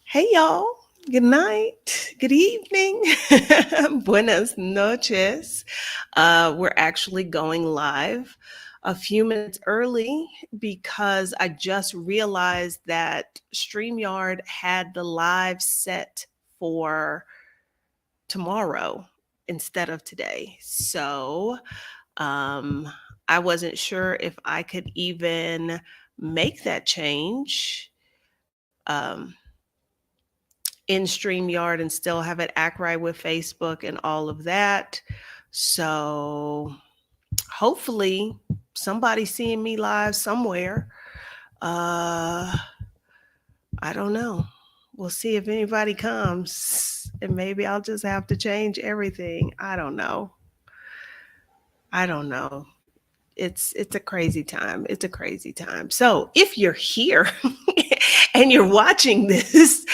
Hey, y'all. Good night. Good evening. Buenas noches. We're actually going live a few minutes early because I just realized that StreamYard had the live set for tomorrow instead of today. So um, I wasn't sure if I could even make that change. In StreamYard and still have it act right with Facebook and all of that. So hopefully somebody's seeing me live somewhere. Uh I don't know. We'll see if anybody comes and maybe I'll just have to change everything. I don't know. I don't know. It's a crazy time. It's a crazy time. So if you're here and you're watching this,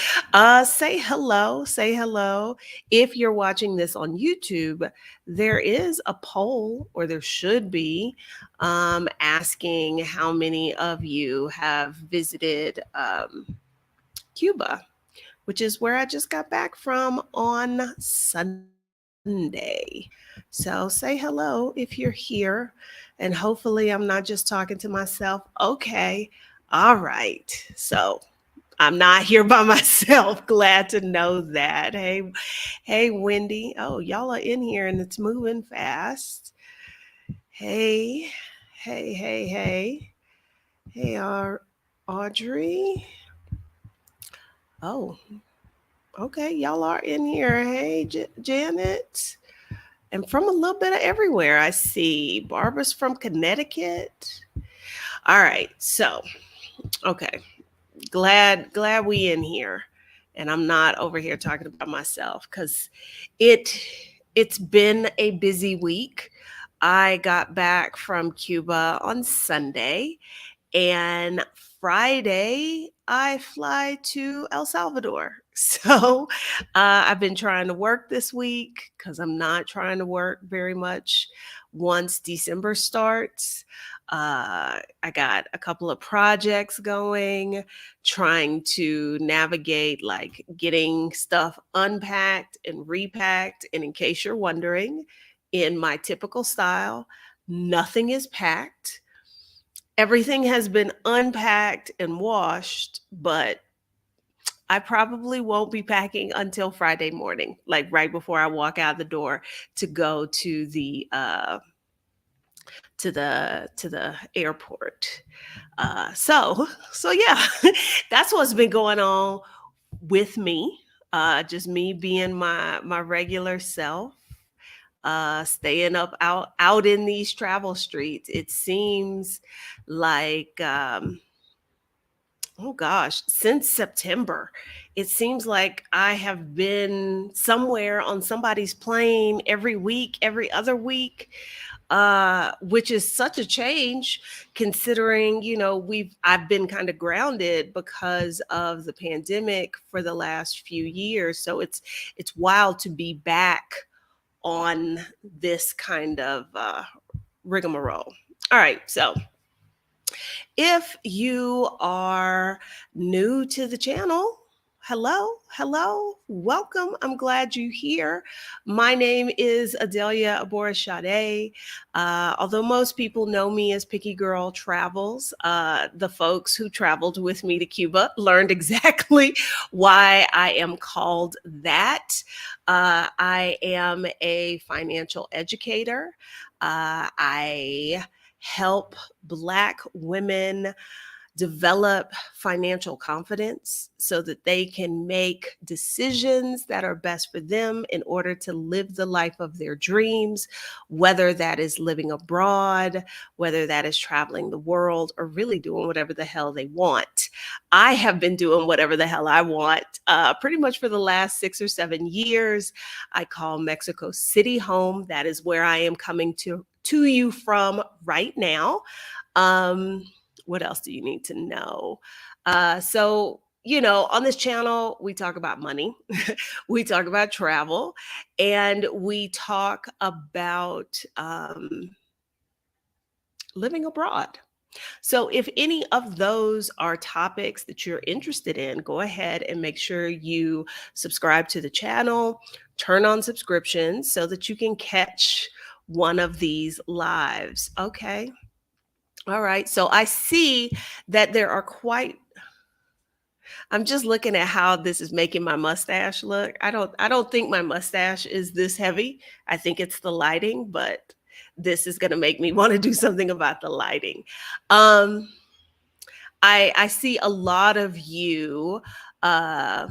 say hello. Say hello. If you're watching this on YouTube, there is a poll, or there should be, asking how many of you have visited Cuba, which is where I just got back from on Sunday. So say hello if you're here. And hopefully, I'm not just talking to myself. Okay. All right. So I'm not here by myself. Glad to know that. Hey, Wendy. Oh, y'all are in here and it's moving fast. Hey, hey. Hey, Audrey. Oh, okay. Y'all are in here. Hey, Janet. And from a little bit of everywhere, I see. Barbara's from Connecticut. All right. So, okay. Glad we in here. And I'm not over here talking about myself cuz it it's been a busy week. I got back from Cuba on Sunday, and Friday, I fly to El Salvador. So I've been trying to work this week because I'm not trying to work very much once December starts. I got a couple of projects going, trying to navigate like getting stuff unpacked and repacked. And in case you're wondering, in my typical style, nothing is packed. Everything has been unpacked and washed, but I probably won't be packing until Friday morning, like right before I walk out the door to go to the airport. So yeah, that's what's been going on with me. Just me being my regular self, staying up out in these travel streets. It seems like oh gosh, since September, it seems like I have been somewhere on somebody's plane every week, every other week, which is such a change considering, I've been kind of grounded because of the pandemic for the last few years. So it's wild to be back on this kind of rigmarole. All right, so if you are new to the channel, hello, welcome. I'm glad you're here. My name is Adelia Aborishade. Although most people know me as Picky Girl Travels, the folks who traveled with me to Cuba learned exactly why I am called that. I am a financial educator. I help Black women develop financial confidence so that they can make decisions that are best for them in order to live the life of their dreams, whether that is living abroad, whether that is traveling the world, or really doing whatever the hell they want. I have been doing whatever the hell I want pretty much for the last 6 or 7 years. I call Mexico City home. That is where I am coming to you from right now. What else do you need to know? On this channel, we talk about money, we talk about travel, and we talk about living abroad. So, if any of those are topics that you're interested in, go ahead and make sure you subscribe to the channel, turn on subscriptions so that you can catch one of these lives. Okay. All right. So, I see that there are quite I'm just looking at how this is making my mustache look. I don't think my mustache is this heavy. I think it's the lighting, but this is going to make me want to do something about the lighting. Um I see a lot of you. Uh,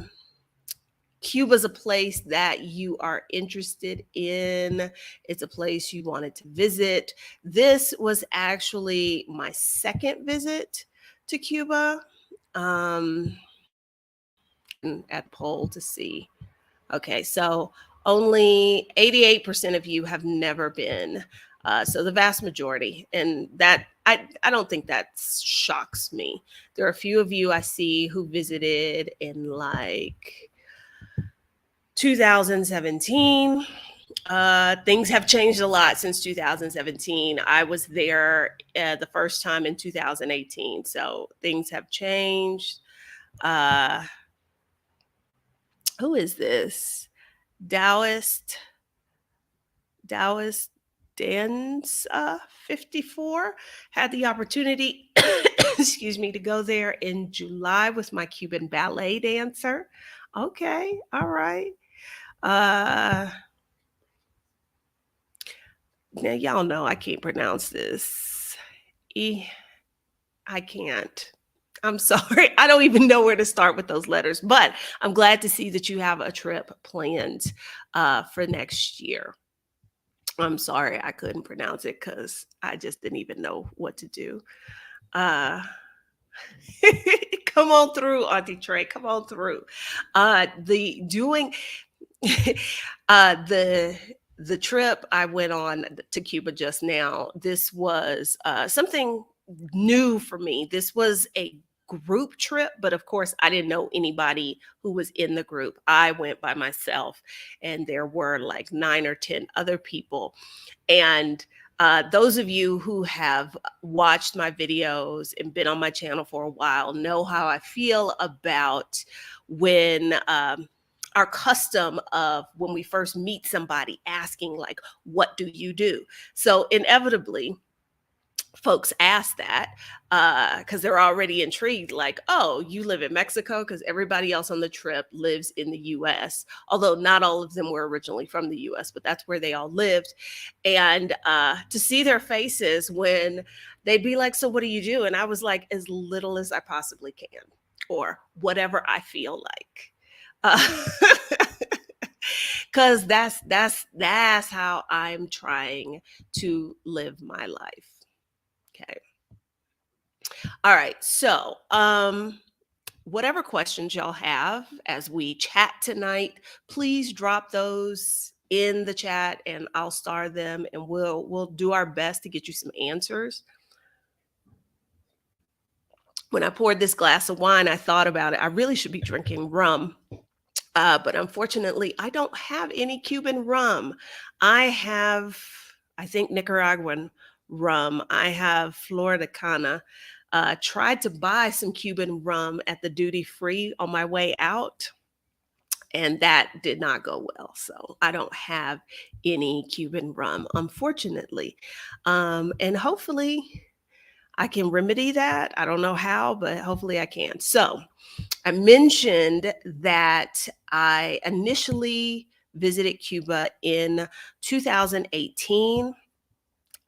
Cuba's a place that you are interested in. It's a place you wanted to visit. This was actually my second visit to Cuba. Um, at poll to see. Okay, so only 88% of you have never been. So the vast majority, and that I don't think that shocks me. There are a few of you I see who visited in like 2017. Things have changed a lot since 2017. I was there the first time in 2018, so things have changed. Uh, who is this? Taoist Taoist Dance 54 had the opportunity, excuse me, to go there in July with my Cuban ballet dancer. Okay, all right. Uh, Now y'all know I can't pronounce this. E, I can't. I'm sorry. I don't even know where to start with those letters, but I'm glad to see that you have a trip planned for next year. I'm sorry I couldn't pronounce it because I just didn't even know what to do. Uh, come on through, Auntie Trey. Come on through. The doing the trip I went on to Cuba just now. This was something new for me. This was a group trip, but of course, I didn't know anybody who was in the group. I went by myself, and there were like 9 or 10 other people. And those of you who have watched my videos and been on my channel for a while know how I feel about when our custom of when we first meet somebody asking, like, what do you do? So inevitably, folks ask that because they're already intrigued, like, oh, you live in Mexico? Because everybody else on the trip lives in the US, although not all of them were originally from the US, but that's where they all lived. And to see their faces when they'd be like, so what do you do? And I was like, as little as I possibly can, or whatever I feel like. Because that's how I'm trying to live my life. Okay. All right. So, whatever questions y'all have as we chat tonight, please drop those in the chat and I'll star them and we'll do our best to get you some answers. When I poured this glass of wine, I thought about it. I really should be drinking rum. But unfortunately, I don't have any Cuban rum. I have, I think, Nicaraguan rum. I have Florida Cana. Tried to buy some Cuban rum at the duty free on my way out, and that did not go well. So I don't have any Cuban rum, unfortunately. And hopefully I can remedy that. I don't know how, but hopefully I can. So I mentioned that I initially visited Cuba in 2018,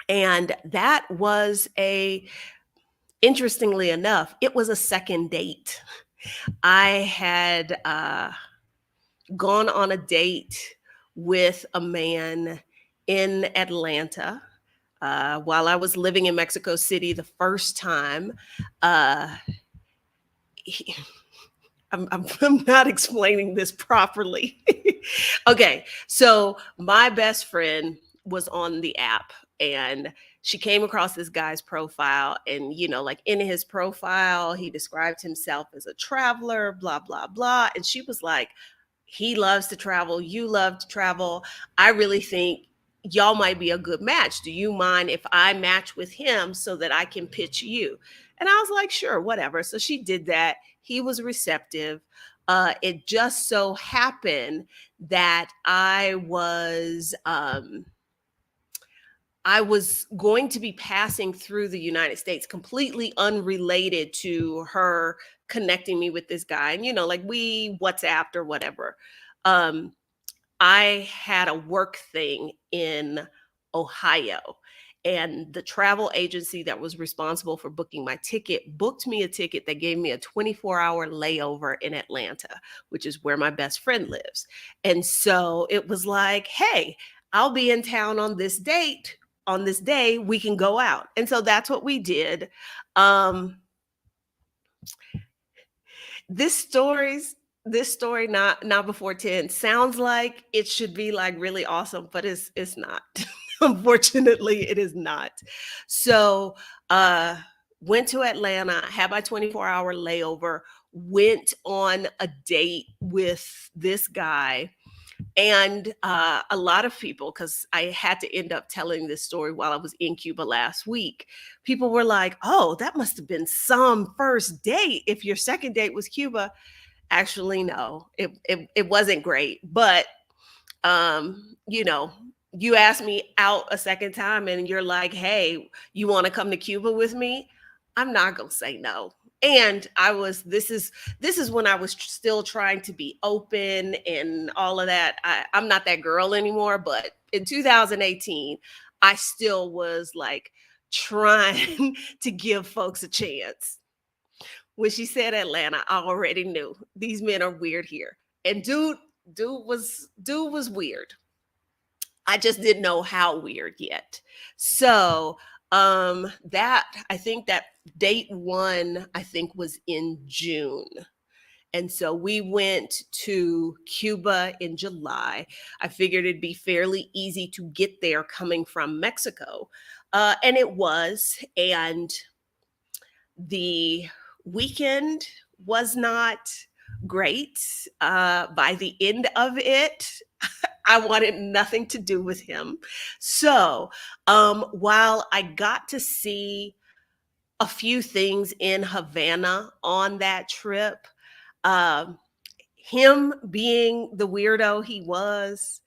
and that was interestingly enough, it was a second date. I had gone on a date with a man in Atlanta while I was living in Mexico City the first time. Uh, he, I'm not explaining this properly. Okay, so my best friend was on the app and she came across this guy's profile, and like in his profile he described himself as a traveler, blah blah blah, and she was like, he loves to travel, you love to travel. I really think y'all might be a good match. Do you mind if I match with him so that I can pitch you? And I was like, sure, whatever. So she did that. He was receptive. It just so happened that I was going to be passing through the United States, completely unrelated to her connecting me with this guy. And, like we WhatsApped or whatever. Um, I had a work thing in Ohio, and the travel agency that was responsible for booking my ticket booked me a ticket that gave me a 24-hour layover in Atlanta, which is where my best friend lives. And so it was like, hey, I'll be in town on this date. On this day, we can go out. And so that's what we did. Um, this story's this story, not before 10, sounds like it should be like really awesome, but it's not. Unfortunately, it is not. So uh went to Atlanta, had my 24-hour layover, went on a date with this guy. And a lot of people, because I had to end up telling this story while I was in Cuba last week, people were like, oh, that must have been some first date if your second date was Cuba. Actually, no, it wasn't great. But, you know, you asked me out a second time and you're like, hey, you want to come to Cuba with me? I'm not going to say no. And this is when I was still trying to be open and all of that. I'm not that girl anymore, but in 2018, I still was like trying to give folks a chance. When she said Atlanta, I already knew these men are weird here. And dude was weird. I just didn't know how weird yet. So that I think that date one, I think, was in June. And so we went to Cuba in July. I figured it'd be fairly easy to get there coming from Mexico. And it was. And the weekend was not great. By the end of it, I wanted nothing to do with him. So while I got to see a few things in Havana on that trip, um, him being the weirdo he was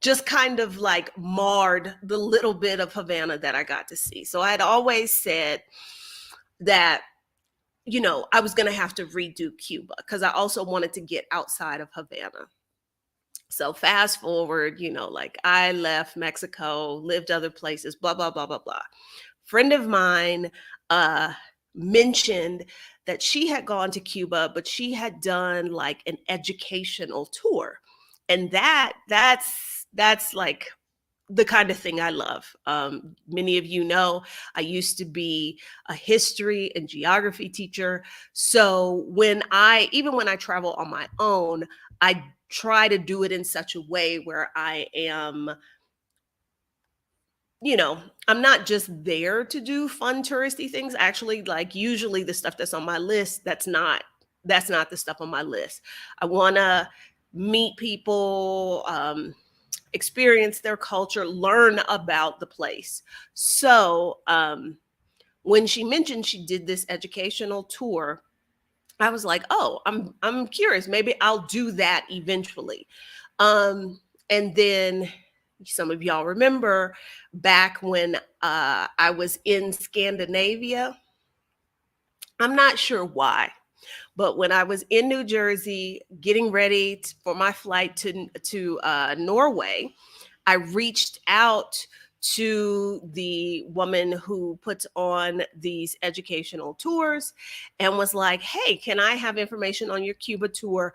just kind of like marred the little bit of Havana that I got to see. So I'd always said that, I was going to have to redo Cuba because I also wanted to get outside of Havana. So fast forward, like I left Mexico, lived other places, blah, blah, blah, blah, blah. Friend of mine uh, mentioned that she had gone to Cuba, but she had done like an educational tour. And that's like the kind of thing I love. Many of you know I used to be a history and geography teacher. So even when I travel on my own, I try to do it in such a way where I am, I'm not just there to do fun touristy things. Actually, like usually the stuff that's on my list, that's not the stuff on my list. I want to meet people, experience their culture, learn about the place. So when she mentioned she did this educational tour, I was like, oh, I'm curious. Maybe I'll do that eventually. And then some of y'all remember back when I was in Scandinavia. I'm not sure why, but when I was in New Jersey getting ready for my flight to Norway, I reached out to the woman who puts on these educational tours and was like, hey, can I have information on your Cuba tour?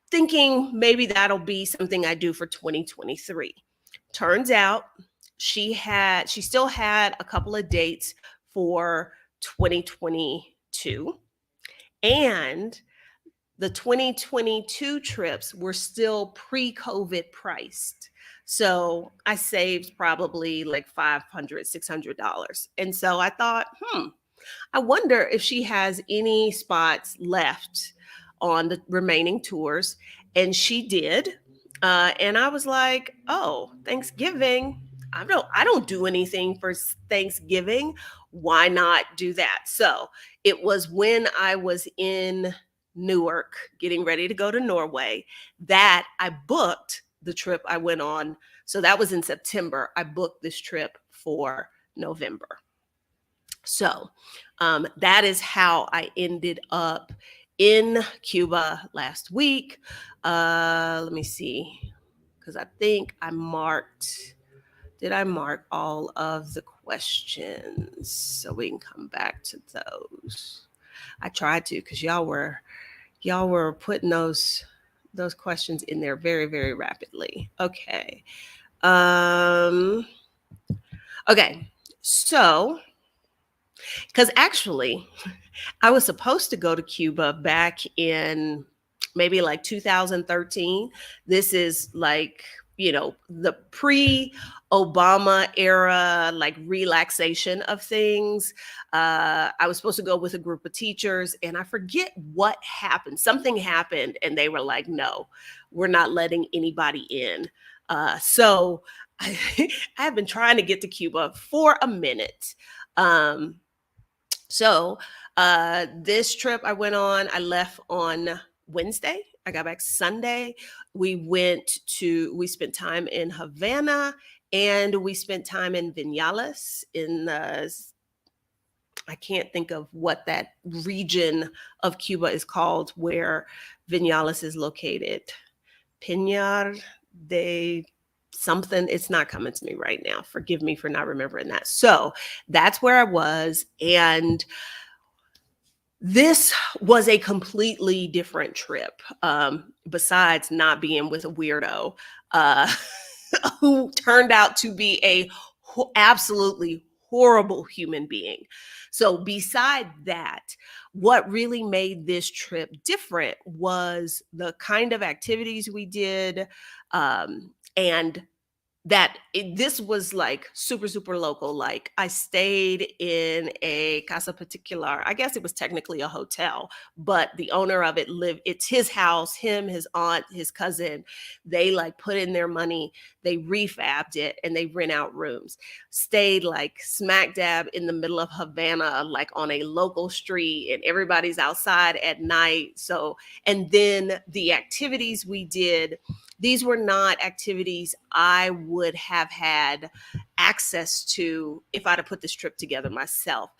Thinking maybe that'll be something I do for 2023. Turns out she still had a couple of dates for 2022. And the 2022 trips were still pre-COVID priced. So I saved probably like $500, $600. And so I thought, I wonder if she has any spots left on the remaining tours. And she did. And I was like, oh, Thanksgiving, I don't do anything for Thanksgiving. Why not do that? So it was when I was in Newark getting ready to go to Norway that I booked the trip I went on. So that was in September. I booked this trip for November. So that is how I ended up in Cuba last week. Let me see, because I think I marked, did I mark all of the questions so we can come back to those? I tried to, because y'all were putting those questions in there very, very rapidly. Okay. Um, okay. So, because actually, I was supposed to go to Cuba back in maybe like 2013. This is like, the pre Obama era, like relaxation of things. I was supposed to go with a group of teachers, and I forget what happened. Something happened, and they were like, no, we're not letting anybody in. So I, I have been trying to get to Cuba for a minute. Um, so this trip I went on, I left on Wednesday. I got back Sunday. We spent time in Havana, and we spent time in Vinales in I can't think of what that region of Cuba is called where Vinales is located. Pinar de something. It's not coming to me right now. Forgive me for not remembering that. So that's where I was. And this was a completely different trip, besides not being with a weirdo uh, who turned out to be a absolutely horrible human being. So, beside that, what really made this trip different was the kind of activities we did, and this was like super, super local. Like I stayed in a casa particular. I guess it was technically a hotel, but the owner of it it's his house, him, his aunt, his cousin. They like put in their money, they refabbed it, and they rent out rooms. Stayed like smack dab in the middle of Havana, like on a local street, and everybody's outside at night. So, and then the activities we did, these were not activities I would have had access to if I'd have put this trip together myself.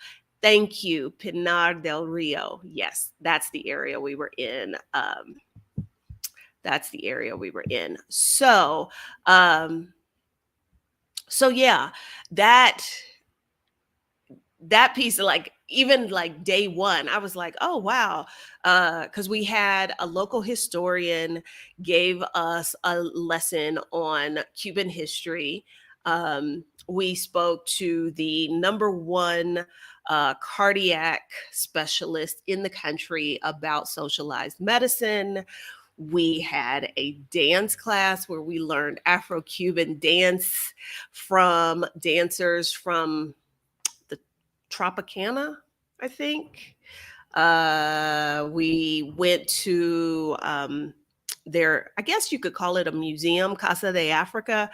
Thank you, Pinar del Rio. Yes, that's the area we were in. That's the area we were in. So yeah, that that piece of, like, even like day one, I was like, oh wow, because we had a local historian gave us a lesson on Cuban history. We spoke to the number one cardiac specialist in the country about socialized medicine. We had a dance class where we learned Afro-Cuban dance from dancers from the Tropicana, I think. We went to I guess you could call it a museum, Casa de Africa,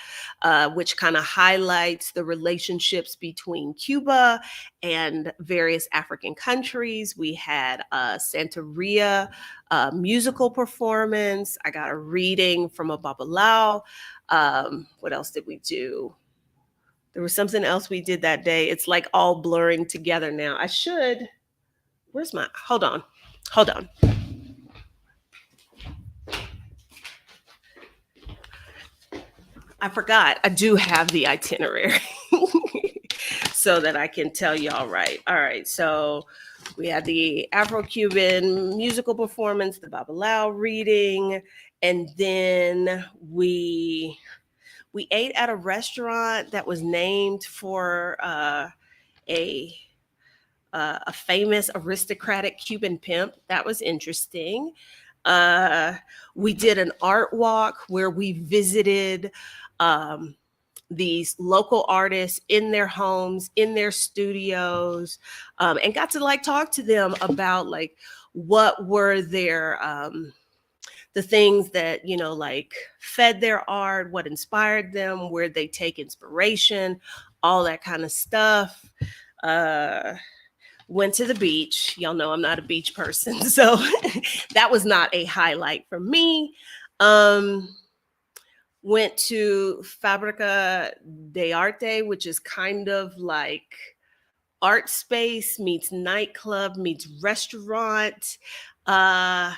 which kind of highlights the relationships between Cuba and various African countries. We had a Santeria musical performance. I got a reading from a Babalao. What else did we do? There was something else we did that day. It's like all blurring together now. Where's my, hold on. Hold on. I forgot. I do have the itinerary so that I can tell y'all right. All right. So we had the Afro-Cuban musical performance, the Babalao reading, and then we ate at a restaurant that was named for a a famous aristocratic Cuban pimp. That was interesting. Uh, we did an art walk where we visited um, these local artists in their homes, in their studios, and got to like talk to them about like what were the things that, like fed their art, what inspired them, where they take inspiration, all that kind of stuff. Uh, Went to the beach. Y'all know I'm not a beach person, so that was not a highlight for me. Um, Went to Fabrica de Arte, which is kind of like art space meets nightclub meets restaurant. Uh,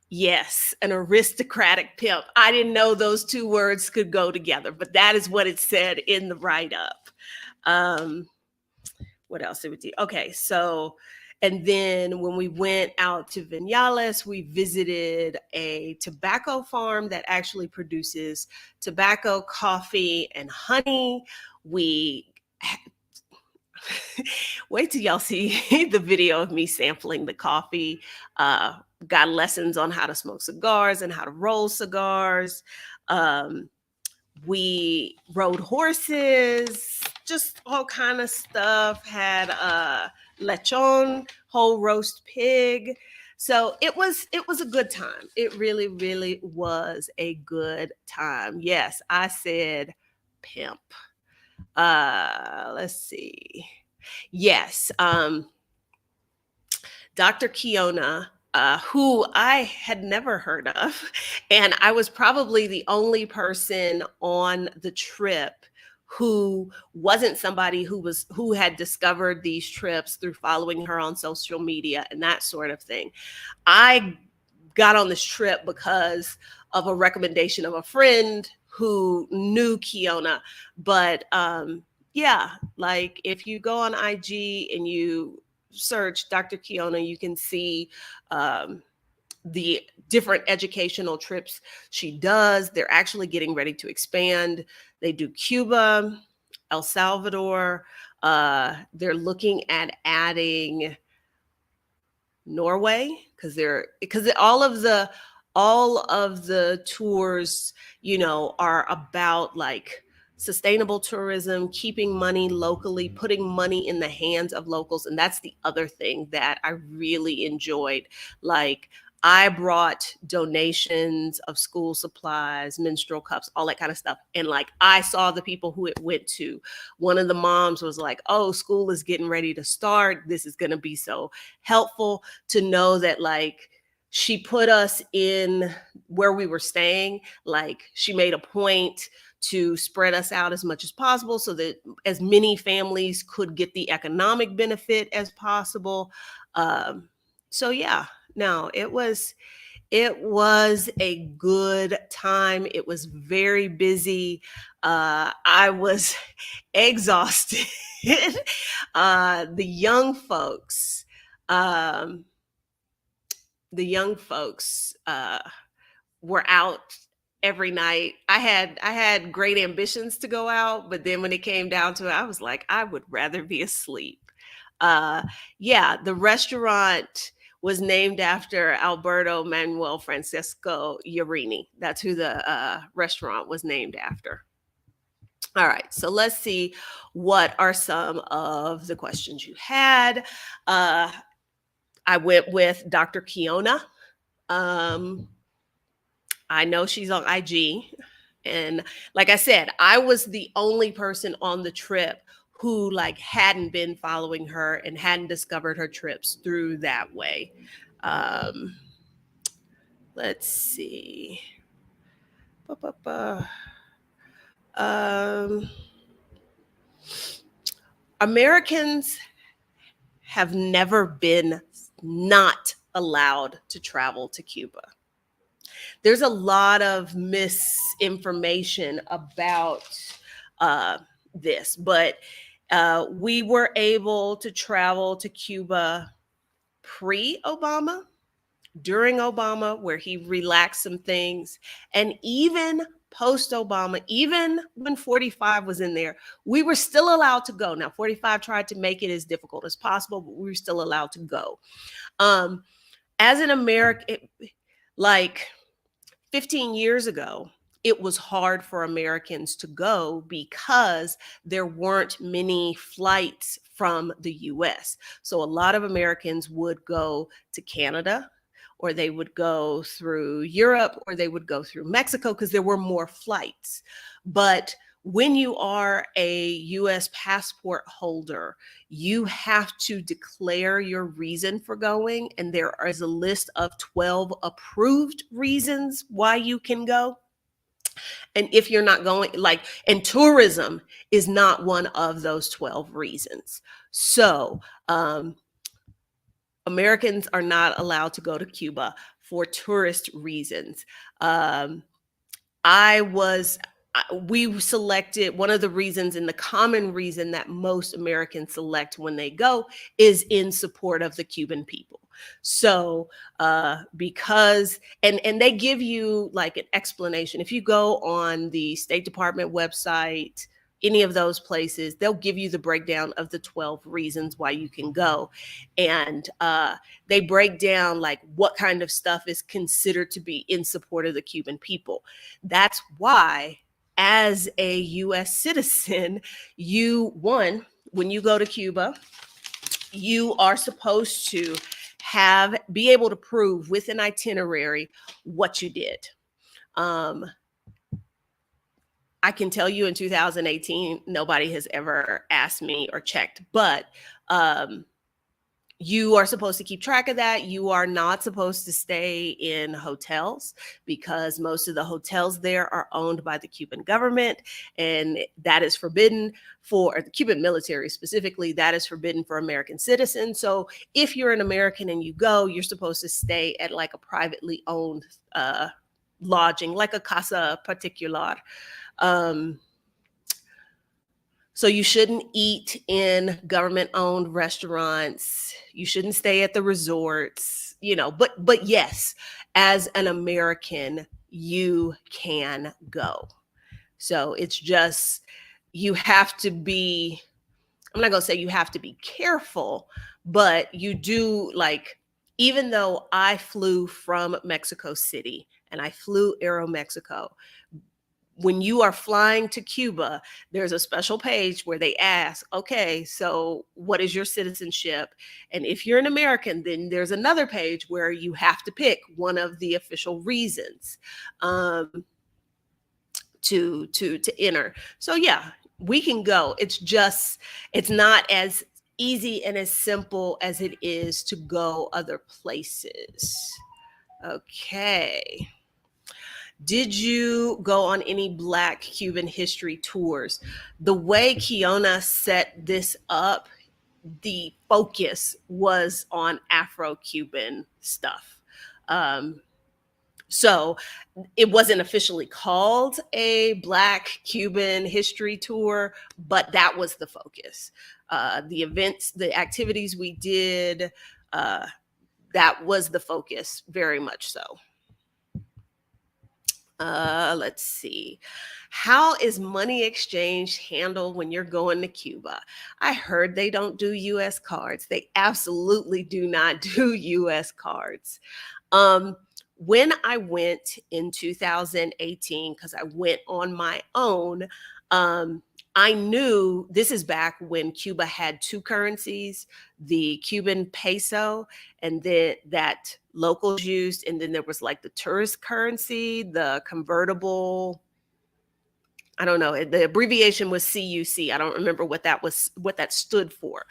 yes, an aristocratic pimp. I didn't know those two words could go together, but that is what it said in the write up. Um, what else did we do? Okay, so, and then when we went out to Vinales, we visited a tobacco farm that actually produces tobacco, coffee, and honey. We wait till y'all see the video of me sampling the coffee. Uh, got lessons on how to smoke cigars and how to roll cigars. Um, we rode horses, just all kind of stuff. Had lechon, whole roast pig. So it was a good time. It really, really was a good time. Yes, I said pimp. Let's see. Yes, Dr. Kiona, who I had never heard of. And I was probably the only person on the trip who wasn't somebody who had discovered these trips through following her on social media and that sort of thing. I got on this trip because of a recommendation of a friend who knew Kiona. But yeah, like if you go on IG and you search Dr. Kiona, you can see the different educational trips she does. They're actually getting ready to expand. They do Cuba, El Salvador. They're looking at adding Norway because all of the tours, are about like sustainable tourism, keeping money locally, putting money in the hands of locals. And that's the other thing that I really enjoyed. Like I brought donations of school supplies, menstrual cups, all that kind of stuff. And like I saw the people who it went to. One of the moms was like, "Oh, school is getting ready to start. This is going to be so helpful to know that like she put us in where we were staying. Like she made a point to spread us out as much as possible so that as many families could get the economic benefit as possible." So yeah, no, it was a good time. It was very busy. I was exhausted. The young folks, um, were out every night. I had great ambitions to go out, but then when it came down to it, I was like, I would rather be asleep. Uh, yeah, the restaurant was named after Alberto Manuel Francisco Urini. That's who the restaurant was named after. All right, so let's see what are some of the questions you had. Uh, I went with Dr. Kiona. Um, I know she's on IG. And like I said, I was the only person on the trip who like hadn't been following her and hadn't discovered her trips through that way. Um, let's see. Ba-ba-ba. Um, Americans have never been not allowed to travel to Cuba. There's a lot of misinformation about this, but we were able to travel to Cuba pre-Obama, during Obama, where he relaxed some things, and even post Obama, even when 45 was in there, we were still allowed to go. Now, 45 tried to make it as difficult as possible, but we were still allowed to go. Um, as an American, like 15 years ago, it was hard for Americans to go because there weren't many flights from the US. So a lot of Americans would go to Canada or they would go through Europe, or they would go through Mexico because there were more flights. But when you are a US passport holder, you have to declare your reason for going, and there is a list of 12 approved reasons why you can go. And if you're not going, like, and tourism is not one of those 12 reasons. So, Americans are not allowed to go to Cuba for tourist reasons. Um, I was we selected one of the reasons, and the common reason that most Americans select when they go is in support of the Cuban people. So because and they give you like an explanation. If you go on the State Department website, any of those places, they'll give you the breakdown of the 12 reasons why you can go. And they break down like what kind of stuff is considered to be in support of the Cuban people. That's why, as a US citizen, when you go to Cuba, you are supposed to be able to prove with an itinerary what you did. I can tell you in 2018, nobody has ever asked me or checked, but you are supposed to keep track of that. You are not supposed to stay in hotels because most of the hotels there are owned by the Cuban government, and that is forbidden for the Cuban military specifically. That is forbidden for American citizens. So if you're an American and you go, you're supposed to stay at like a privately owned lodging, like a casa particular. So you shouldn't eat in government-owned restaurants. You shouldn't stay at the resorts, but yes, as an American, you can go. So it's just, you have to be, I'm not gonna say you have to be careful, but you do, like, even though I flew from Mexico City and I flew Aeromexico, when you are flying to Cuba, there's a special page where they ask, okay, so what is your citizenship? And if you're an American, then there's another page where you have to pick one of the official reasons to enter. So yeah, we can go. It's not as easy and as simple as it is to go other places. Okay. Did you go on any Black Cuban history tours? The way Kiona set this up, the focus was on Afro-Cuban stuff. So it wasn't officially called a Black Cuban history tour, but that was the focus. The events, the activities we did, that was the focus, very much so. Let's see. How is money exchange handled when you're going to Cuba? I heard they don't do US cards. They absolutely do not do US cards. When I went in 2018, because I went on my own, I knew this is back when Cuba had two currencies, the Cuban peso, and then that locals used, and then there was like the tourist currency, the convertible. I don't know. The abbreviation was CUC. I don't remember what that stood for.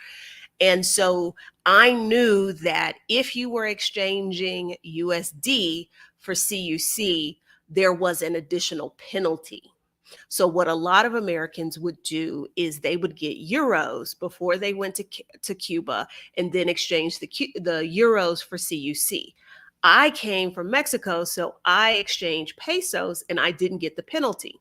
And so I knew that if you were exchanging USD for CUC, there was an additional penalty. So what a lot of Americans would do is they would get euros before they went to Cuba and then exchange the euros for CUC. I came from Mexico, so I exchanged pesos and I didn't get the penalty.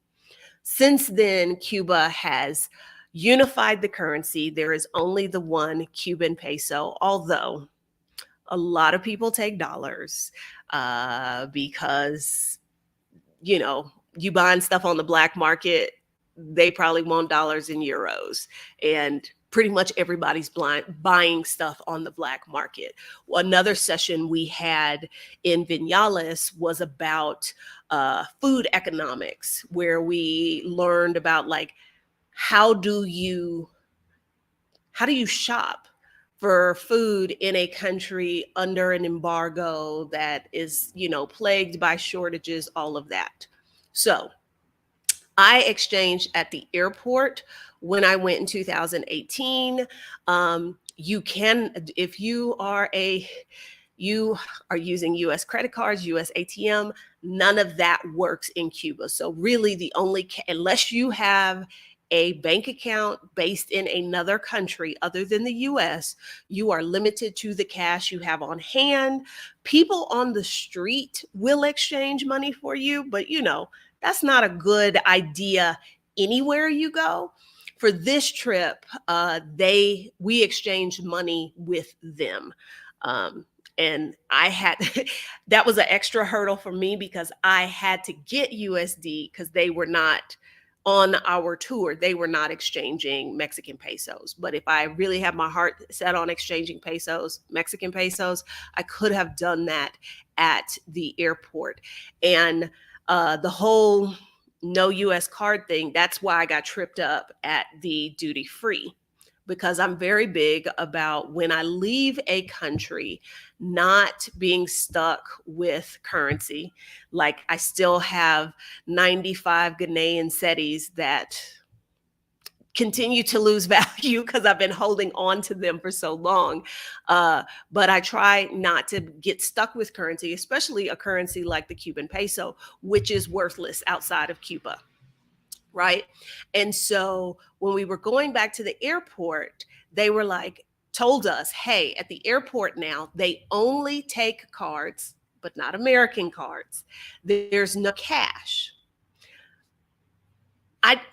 Since then, Cuba has unified the currency. There is only the one Cuban peso, although a lot of people take dollars because, you buying stuff on the black market, they probably want dollars and euros. And pretty much everybody's buying stuff on the black market. Another session we had in Vinales was about food economics, where we learned about like, how do you shop for food in a country under an embargo that is, plagued by shortages, all of that. So I exchanged at the airport when I went in 2018. You can, if you are using US credit cards, US ATM, none of that works in Cuba. So really unless you have a bank account based in another country other than the US, you are limited to the cash you have on hand. People on the street will exchange money for you, but that's not a good idea anywhere you go. For this trip, we exchanged money with them. Um, and I had that was an extra hurdle for me because I had to get USD because they were not on our tour. They were not exchanging Mexican pesos. But if I really had my heart set on exchanging Mexican pesos, I could have done that at the airport. And the whole no US card thing, that's why I got tripped up at the duty free, because I'm very big about when I leave a country not being stuck with currency. Like I still have 95 Ghanaian cedis that continue to lose value because I've been holding on to them for so long. But I try not to get stuck with currency, especially a currency like the Cuban peso, which is worthless outside of Cuba. Right. And so when we were going back to the airport, they were like, told us, hey, at the airport now, they only take cards, but not American cards. There's no cash.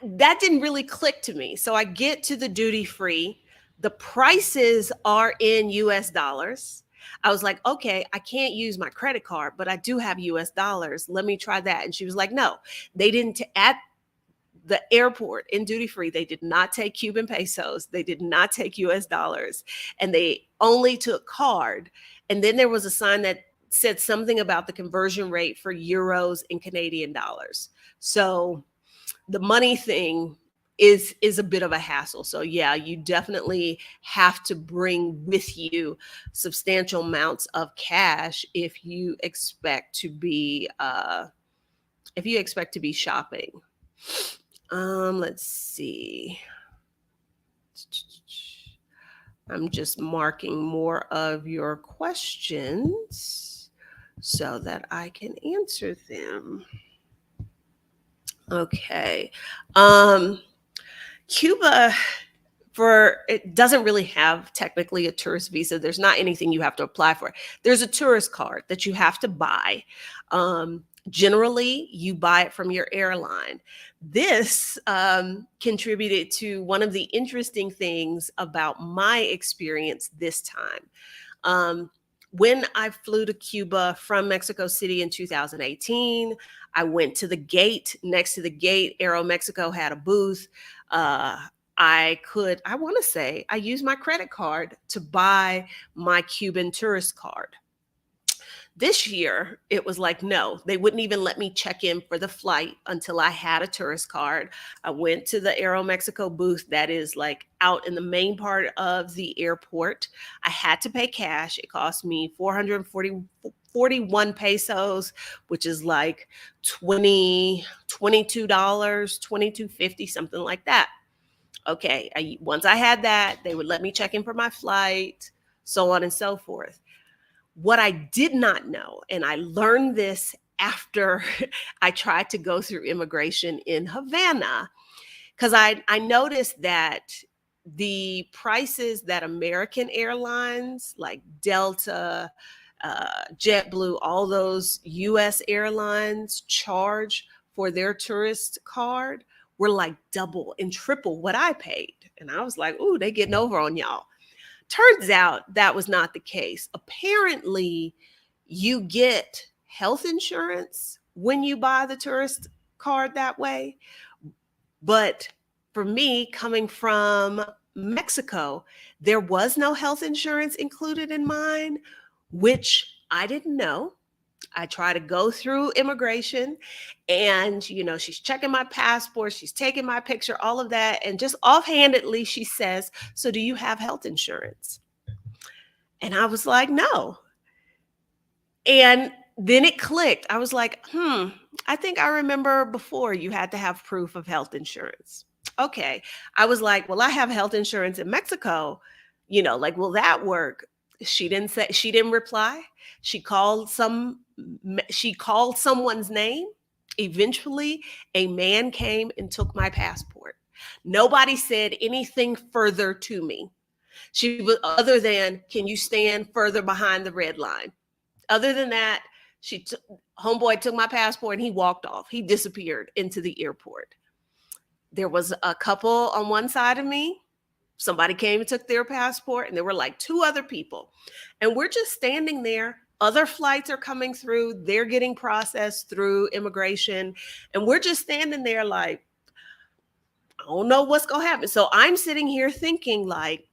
That didn't really click to me. So I get to the duty free. The prices are in US dollars. I was like, okay, I can't use my credit card, but I do have US dollars. Let me try that. And she was like, no, they didn't at the airport in duty free, they did not take Cuban pesos. They did not take US dollars, and they only took card. And then there was a sign that said something about the conversion rate for euros and Canadian dollars. So the money thing is a bit of a hassle. So yeah, you definitely have to bring with you substantial amounts of cash if you expect to be shopping. Let's see. I'm just marking more of your questions so that I can answer them. Okay. Cuba, it doesn't really have technically a tourist visa. There's not anything you have to apply for. There's a tourist card that you have to buy. Generally, you buy it from your airline. This contributed to one of the interesting things about my experience this time. When I flew to Cuba from Mexico City in 2018, I went to the gate. Next to the gate, Aeromexico had a booth. I want to say, I used my credit card to buy my Cuban tourist card. This year, it was like, no, they wouldn't even let me check in for the flight until I had a tourist card. I went to the Aeromexico booth that is like out in the main part of the airport. I had to pay cash. It cost me 441 pesos, which is like $22, $22.50, something like that. Okay, once I had that, they would let me check in for my flight, so on and so forth. What I did not know, and I learned this after I tried to go through immigration in Havana, because I noticed that the prices that American airlines like Delta, JetBlue, all those US airlines charge for their tourist card were like double and triple what I paid. And I was like, ooh, they getting over on y'all. Turns out that was not the case. Apparently, you get health insurance when you buy the tourist card that way. But for me, coming from Mexico, there was no health insurance included in mine, which I didn't know. I try to go through immigration and, she's checking my passport, she's taking my picture, all of that. And just offhandedly, she says, so do you have health insurance? And I was like, no. And then it clicked. I was like, I think I remember before you had to have proof of health insurance. Okay. I was like, well, I have health insurance in Mexico. Like, will that work? She didn't reply. She called she called someone's name. Eventually, a man came and took my passport. Nobody said anything further to me. She was other than, can you stand further behind the red line? Other than that, she took homeboy took my passport and he walked off. He disappeared into the airport. There was a couple on one side of me. Somebody came and took their passport, and there were like two other people. And we're just standing there. Other flights are coming through. They're getting processed through immigration. And we're just standing there like, I don't know what's going to happen. So I'm sitting here thinking like,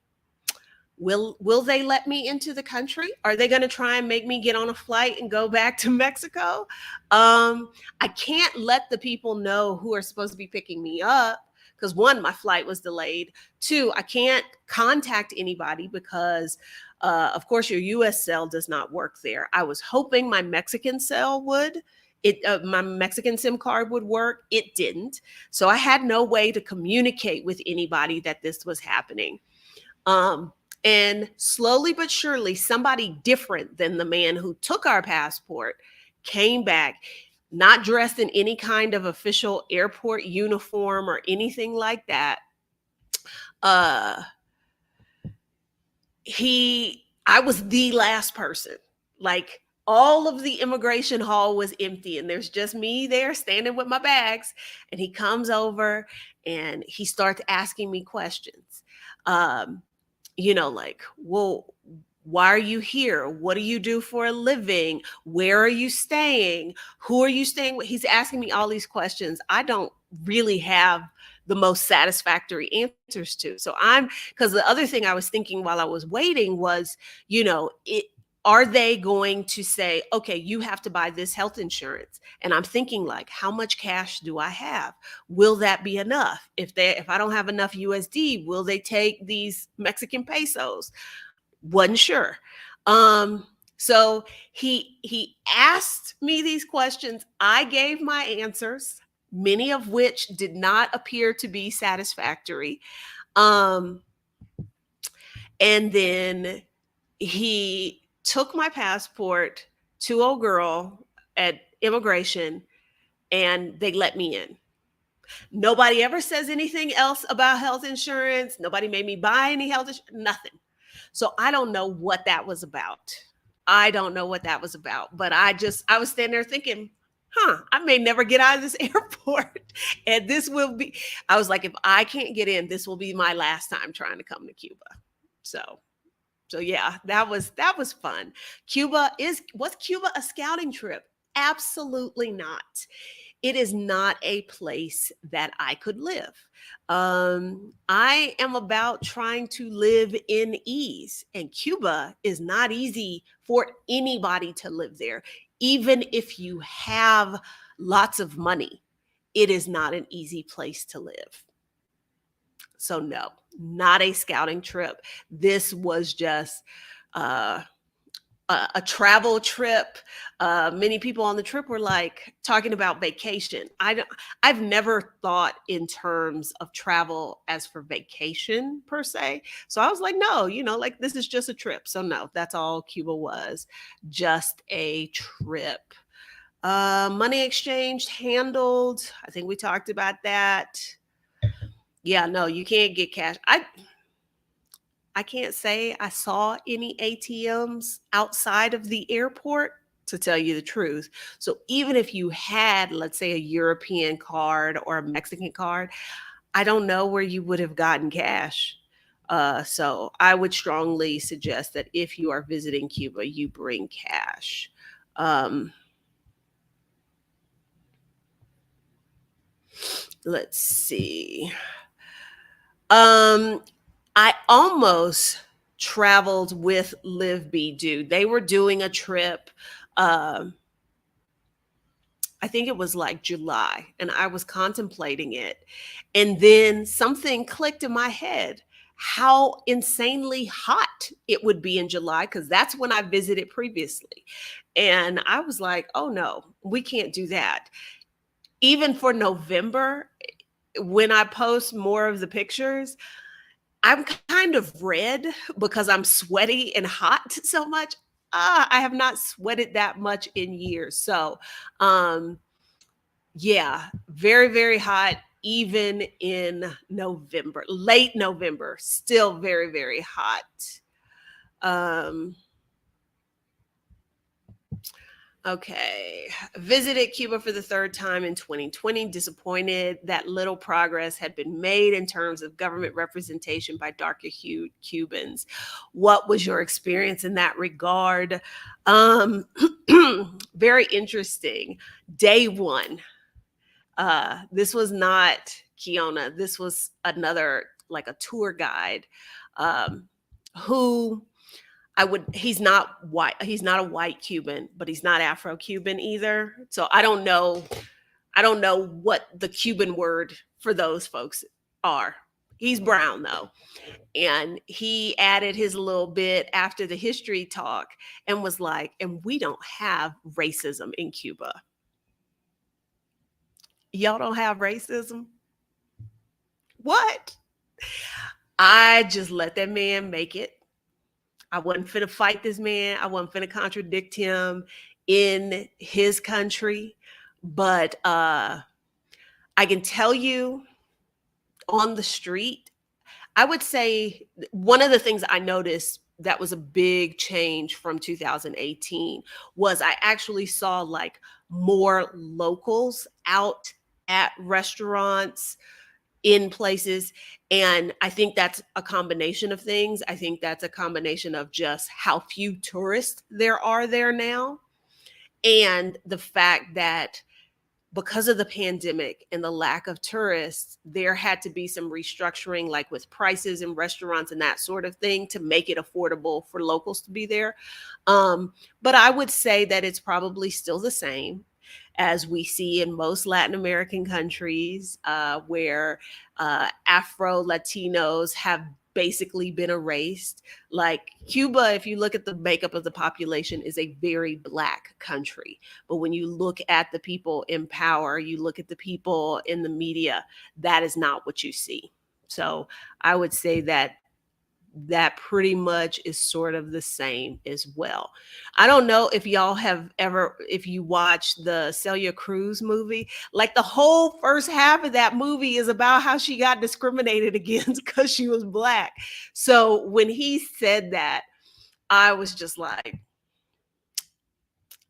will they let me into the country? Are they going to try and make me get on a flight and go back to Mexico? I can't let the people know who are supposed to be picking me up because one, my flight was delayed. Two, I can't contact anybody because of course your US cell does not work there. I was hoping my Mexican cell would. My Mexican SIM card would work. It didn't. So I had no way to communicate with anybody that this was happening. Um, and slowly but surely, somebody different than the man who took our passport came back, not dressed in any kind of official airport uniform or anything like that. Uh, I was the last person. Like all of the immigration hall was empty, and there's just me there standing with my bags. And he comes over and he starts asking me questions. Um, like, well, why are you here? What do you do for a living? Where are you staying? Who are you staying with? He's asking me all these questions I don't really have the most satisfactory answers to. So because the other thing I was thinking while I was waiting was, are they going to say, okay, you have to buy this health insurance? And I'm thinking like, how much cash do I have? Will that be enough? If I don't have enough USD, will they take these Mexican pesos? Wasn't sure. So he asked me these questions. I gave my answers, many of which did not appear to be satisfactory. And then he took my passport to old girl at immigration and they let me in. Nobody ever says anything else about health insurance. Nobody made me buy any health insurance, nothing. So I don't know what that was about. I don't know what that was about, but I was standing there thinking, I may never get out of this airport. And I was like, if I can't get in, this will be my last time trying to come to Cuba. So yeah, that was fun. Was Cuba a scouting trip? Absolutely not. It is not a place that I could live. I am about trying to live in ease, and Cuba is not easy for anybody to live there. Even if you have lots of money, it is not an easy place to live. So no, not a scouting trip. This was just uh, a travel trip. Many people on the trip were like talking about vacation. I've never thought in terms of travel as for vacation per se. So I was like, no, like this is just a trip. So no, that's all Cuba was, just a trip. Money exchange handled. I think we talked about that. Yeah, no, you can't get cash. I can't say I saw any ATMs outside of the airport, to tell you the truth. So even if you had, let's say, a European card or a Mexican card, I don't know where you would have gotten cash. So I would strongly suggest that if you are visiting Cuba, you bring cash. Let's see. I almost traveled with Live Be Do. They were doing a trip. Um, I think it was like July, and I was contemplating it. And then something clicked in my head. how insanely hot it would be in July, because that's when I visited previously. And I was like, oh no, we can't do that. Even for November, when I post more of the pictures, I'm kind of red because I'm sweaty and hot so much. I have not sweated that much in years. So, um, yeah, very, very hot, even in November, late November, still very, very hot. Um, Okay. Visited Cuba for the third time in 2020. Disappointed that little progress had been made in terms of government representation by darker hued Cubans. What was your experience in that regard? Um, Very interesting. Day one. This was not Kiona. This was another, like a tour guide, um, who he's not white. He's not a white Cuban, but he's not Afro-Cuban either. So I don't know what the Cuban word for those folks are. He's brown though. And he added his little bit after the history talk and was like, and we don't have racism in Cuba. Y'all don't have racism? What? I just let that man make it. I wasn't finna fight this man. I wasn't finna contradict him in his country. But I can tell you on the street, I would say one of the things I noticed that was a big change from 2018 was I actually saw like more locals out at restaurants, in places. And I think that's a combination of things. I think that's a combination of just how few tourists there are there now, and the fact that because of the pandemic and the lack of tourists, there had to be some restructuring, like with prices in restaurants and that sort of thing, to make it affordable for locals to be there. But I would say that it's probably still the same as we see in most Latin American countries, where Afro Latinos have basically been erased. Like Cuba, if you look at the makeup of the population, is a very Black country. But when you look at the people in power, you look at the people in the media, that is not what you see. So I would say that that pretty much is sort of the same as well. I don't know if y'all have ever, if you watch the Celia Cruz movie, like the whole first half of that movie is about how she got discriminated against because she was Black. So when he said that, I was just like,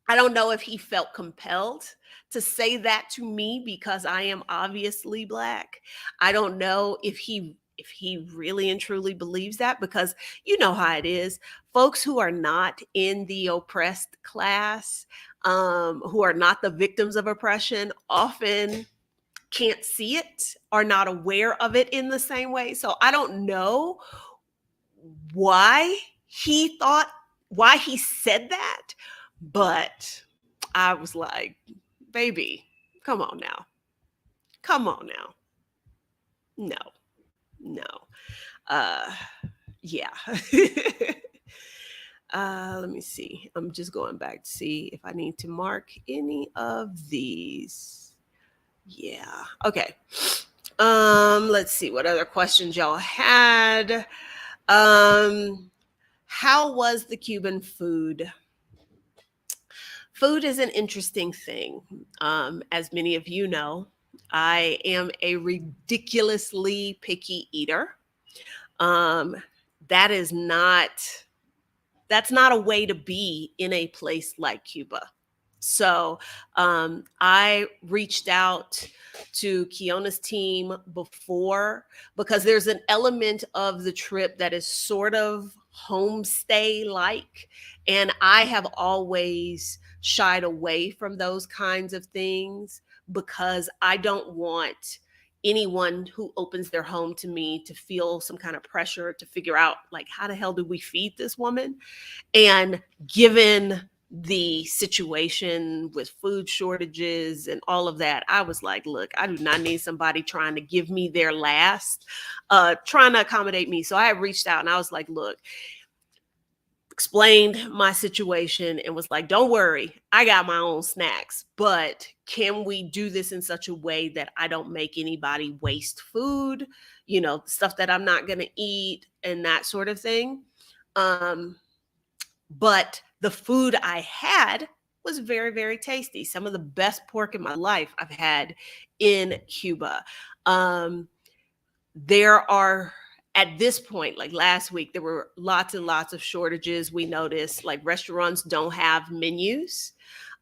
I don't know if he felt compelled to say that to me because I am obviously Black. I don't know if he really and truly believes that, because you know how it is. Folks who are not in the oppressed class, who are not the victims of oppression, often can't see it, are not aware of it in the same way. So I don't know why he thought, why he said that, but I was like, baby, come on now. Come on now. No, no. Uh yeah. Let me see. I'm just going back to see if I need to mark any of these. Yeah. Okay. Let's see what other questions y'all had. Um, how was the Cuban food? Food is an interesting thing. As many of you know, I am a ridiculously picky eater. Um, that is not that's not a way to be in a place like Cuba. So I reached out to Kiona's team before, because there's an element of the trip that is sort of homestay like. And I have always shied away from those kinds of things because I don't want anyone who opens their home to me to feel some kind of pressure to figure out, like, how the hell do we feed this woman? And given the situation with food shortages and all of that, I was like, look, I do not need somebody trying to give me their last, trying to accommodate me. So I reached out and I was like, look, explained my situation and was like, don't worry, I got my own snacks, but can we do this in such a way that I don't make anybody waste food, stuff that I'm not going to eat and that sort of thing. Um, but the food I had was very, very tasty. Some of the best pork in my life I've had in Cuba. Um, there are, at this point, like last week, there were lots and lots of shortages. We noticed like restaurants don't have menus.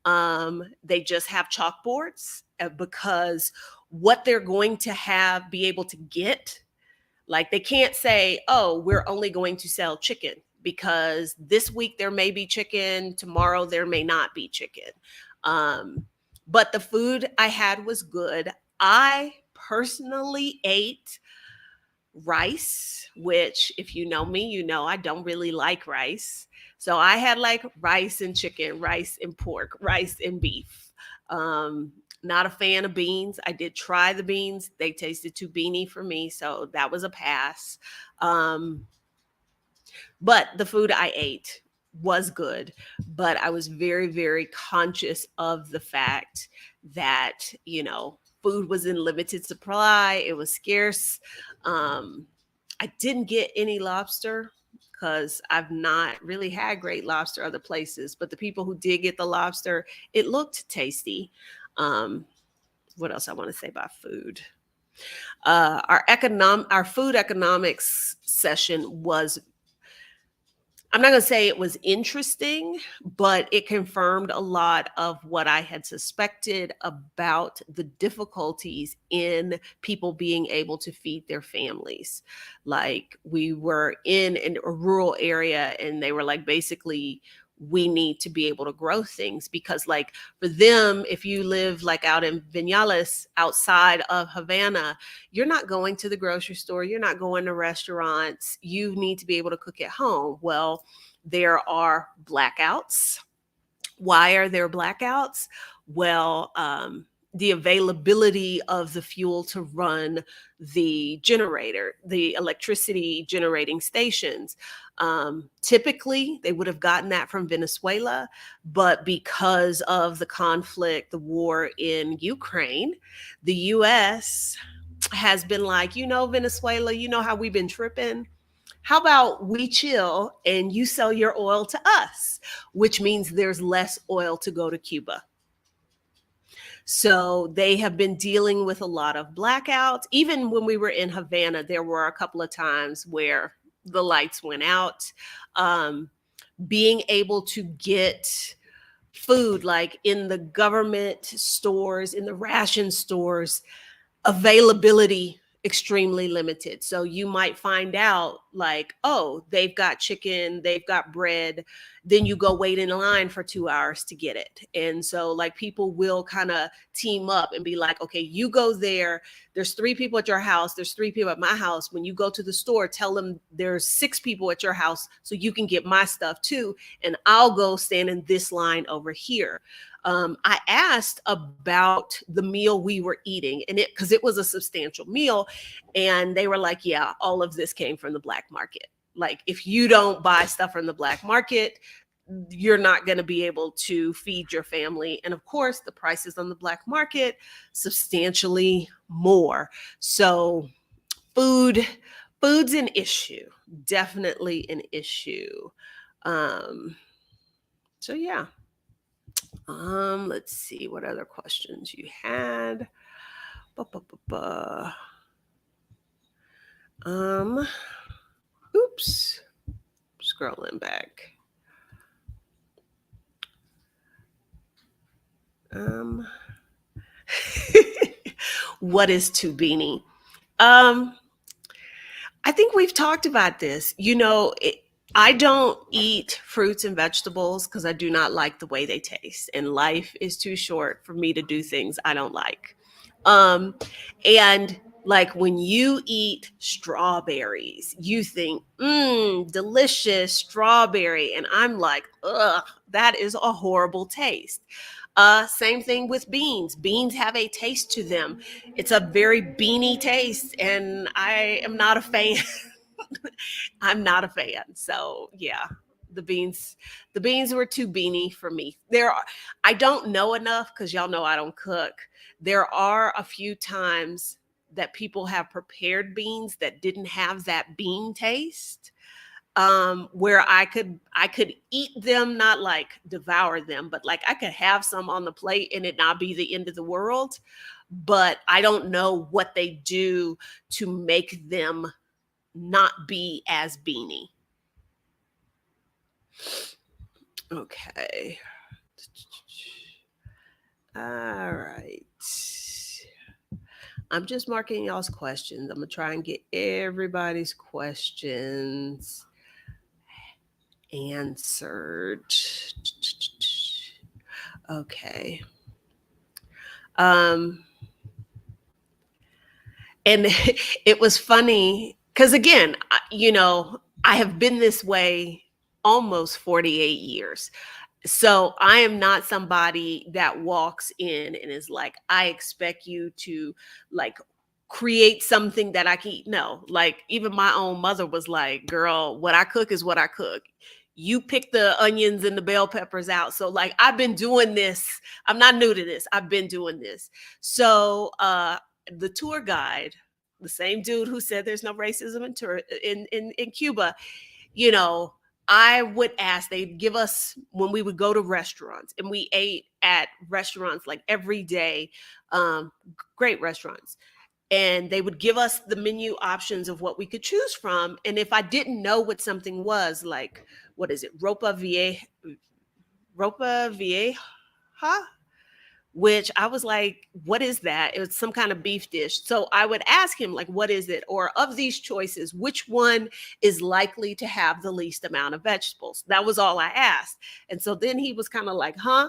They just have chalkboards because what they're going to have be able to get, like they can't say, oh, we're only going to sell chicken because this week there may be chicken, tomorrow there may not be chicken. But the food I had was good. I personally ate rice, which if you know me, I don't really like rice. So I had like rice and chicken, rice and pork, rice and beef. Um, Not a fan of beans. I did try the beans. They tasted too beany for me, so that was a pass. Um, but the food I ate was good, but I was very, very conscious of the fact that, food was in limited supply. It was scarce. I didn't get any lobster because I've not really had great lobster other places, but the people who did get the lobster, it looked tasty. Um, what else I want to say about food? Our food economics session was, I'm not going to say it was interesting, but it confirmed a lot of what I had suspected about the difficulties in people being able to feed their families. Like we were in a rural area and they were like, basically, we need to be able to grow things because like for them, if you live like out in Vinales outside of Havana, you're not going to the grocery store, you're not going to restaurants, you need to be able to cook at home. Well, there are blackouts. Why are there blackouts? Well, the availability of the fuel to run the generator, the electricity generating stations. Typically, they would have gotten that from Venezuela, but because of the conflict, the war in Ukraine, the US has been like, Venezuela, you know how we've been tripping? How about we chill and you sell your oil to us, which means there's less oil to go to Cuba. So they have been dealing with a lot of blackouts. Even when we were in Havana, there were a couple of times where the lights went out. Being able to get food, like in the government stores, in the ration stores, availability extremely limited. So you might find out like, oh, they've got chicken, they've got bread, then you go wait in line for 2 hours to get it. And so like people will kind of team up and be like, okay, you go there, there's 3 people at your house, there's 3 people at my house. When you go to the store, tell them there's 6 people at your house so you can get my stuff too, and I'll go stand in this line over here. I asked about the meal we were eating, and because it was a substantial meal, and they were like, yeah, all of this came from the black market. Like if you don't buy stuff from the black market, you're not going to be able to feed your family. And of course, the prices on the black market substantially more. So food's an issue, definitely an issue. So yeah. Let's see what other questions you had. Oops. Scrolling back. What is tubini? I think we've talked about this. I don't eat fruits and vegetables because I do not like the way they taste, and life is too short for me to do things I don't like. And Like when you eat strawberries, you think, delicious strawberry. And I'm like, ugh, that is a horrible taste. Same thing with beans. Beans have a taste to them. It's a very beany taste, and I am not a fan. I'm not a fan. So yeah, the beans, the beans were too beany for me. I don't know enough because y'all know I don't cook. There are a few times that people have prepared beans that didn't have that bean taste, where I could eat them, not like devour them, but like I could have some on the plate and it not be the end of the world. But I don't know what they do to make them not be as beanie. Okay. All right. I'm just marking y'all's questions. I'm gonna try and get everybody's questions answered. Okay. Um, and it was funny because again, I have been this way almost 48 years. So I am not somebody that walks in and is like, I expect you to like create something that I can eat. No, like even my own mother was like, girl, what I cook is what I cook. You pick the onions and the bell peppers out. So like I've been doing this. I'm not new to this. I've been doing this. So the tour guide, the same dude who said there's no racism in Cuba, you know, I would ask, they'd give us when we would go to restaurants, and we ate at restaurants like every day, great restaurants. And they would give us the menu options of what we could choose from. And if I didn't know what something was, like, what is it? Ropa Vieja? Which I was like, what is that? It was some kind of beef dish. So I would ask him, like, what is it? Or of these choices, which one is likely to have the least amount of vegetables? That was all I asked. And so then he was kind of like, huh?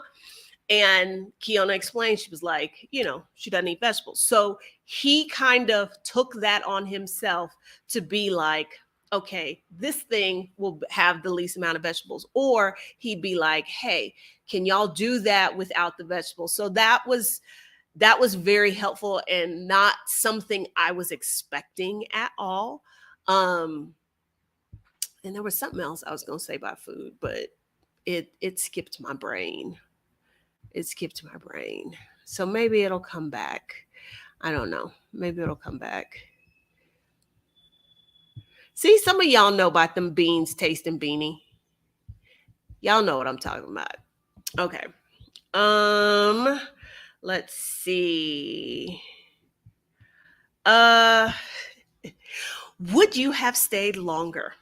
And Kiona explained, she was like, she doesn't eat vegetables. So he kind of took that on himself to be like, okay, this thing will have the least amount of vegetables. Or he'd be like, hey, can y'all do that without the vegetables? So that was very helpful and not something I was expecting at all. And there was something else I was going to say about food, but it skipped my brain. It skipped my brain. So maybe it'll come back. I don't know. Maybe it'll come back. See, some of y'all know about them beans tasting beanie. Y'all know what I'm talking about. Okay. Um, let's see. Uh would you have stayed longer?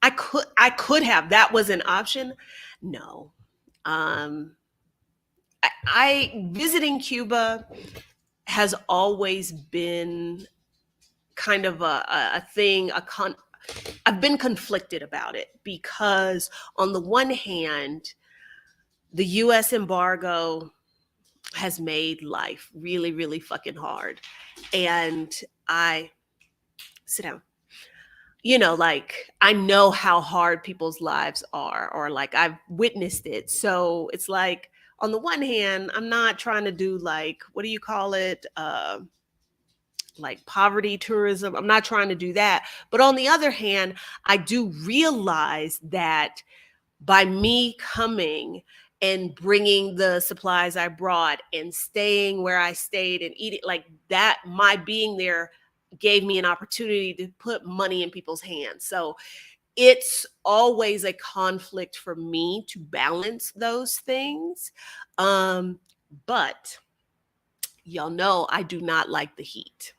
I could have. That was an option. No. Um I visiting Cuba has always been kind of a thing, I've been conflicted about it because on the one hand, the US embargo has made life really, really fucking hard. And I sit down. Like I know how hard people's lives are, or like I've witnessed it. So it's like on the one hand, I'm not trying to do like, what do you call it? Like poverty tourism. I'm not trying to do that. But on the other hand, I do realize that by me coming and bringing the supplies I brought and staying where I stayed and eating like that, my being there gave me an opportunity to put money in people's hands. So it's always a conflict for me to balance those things. But y'all know I do not like the heat.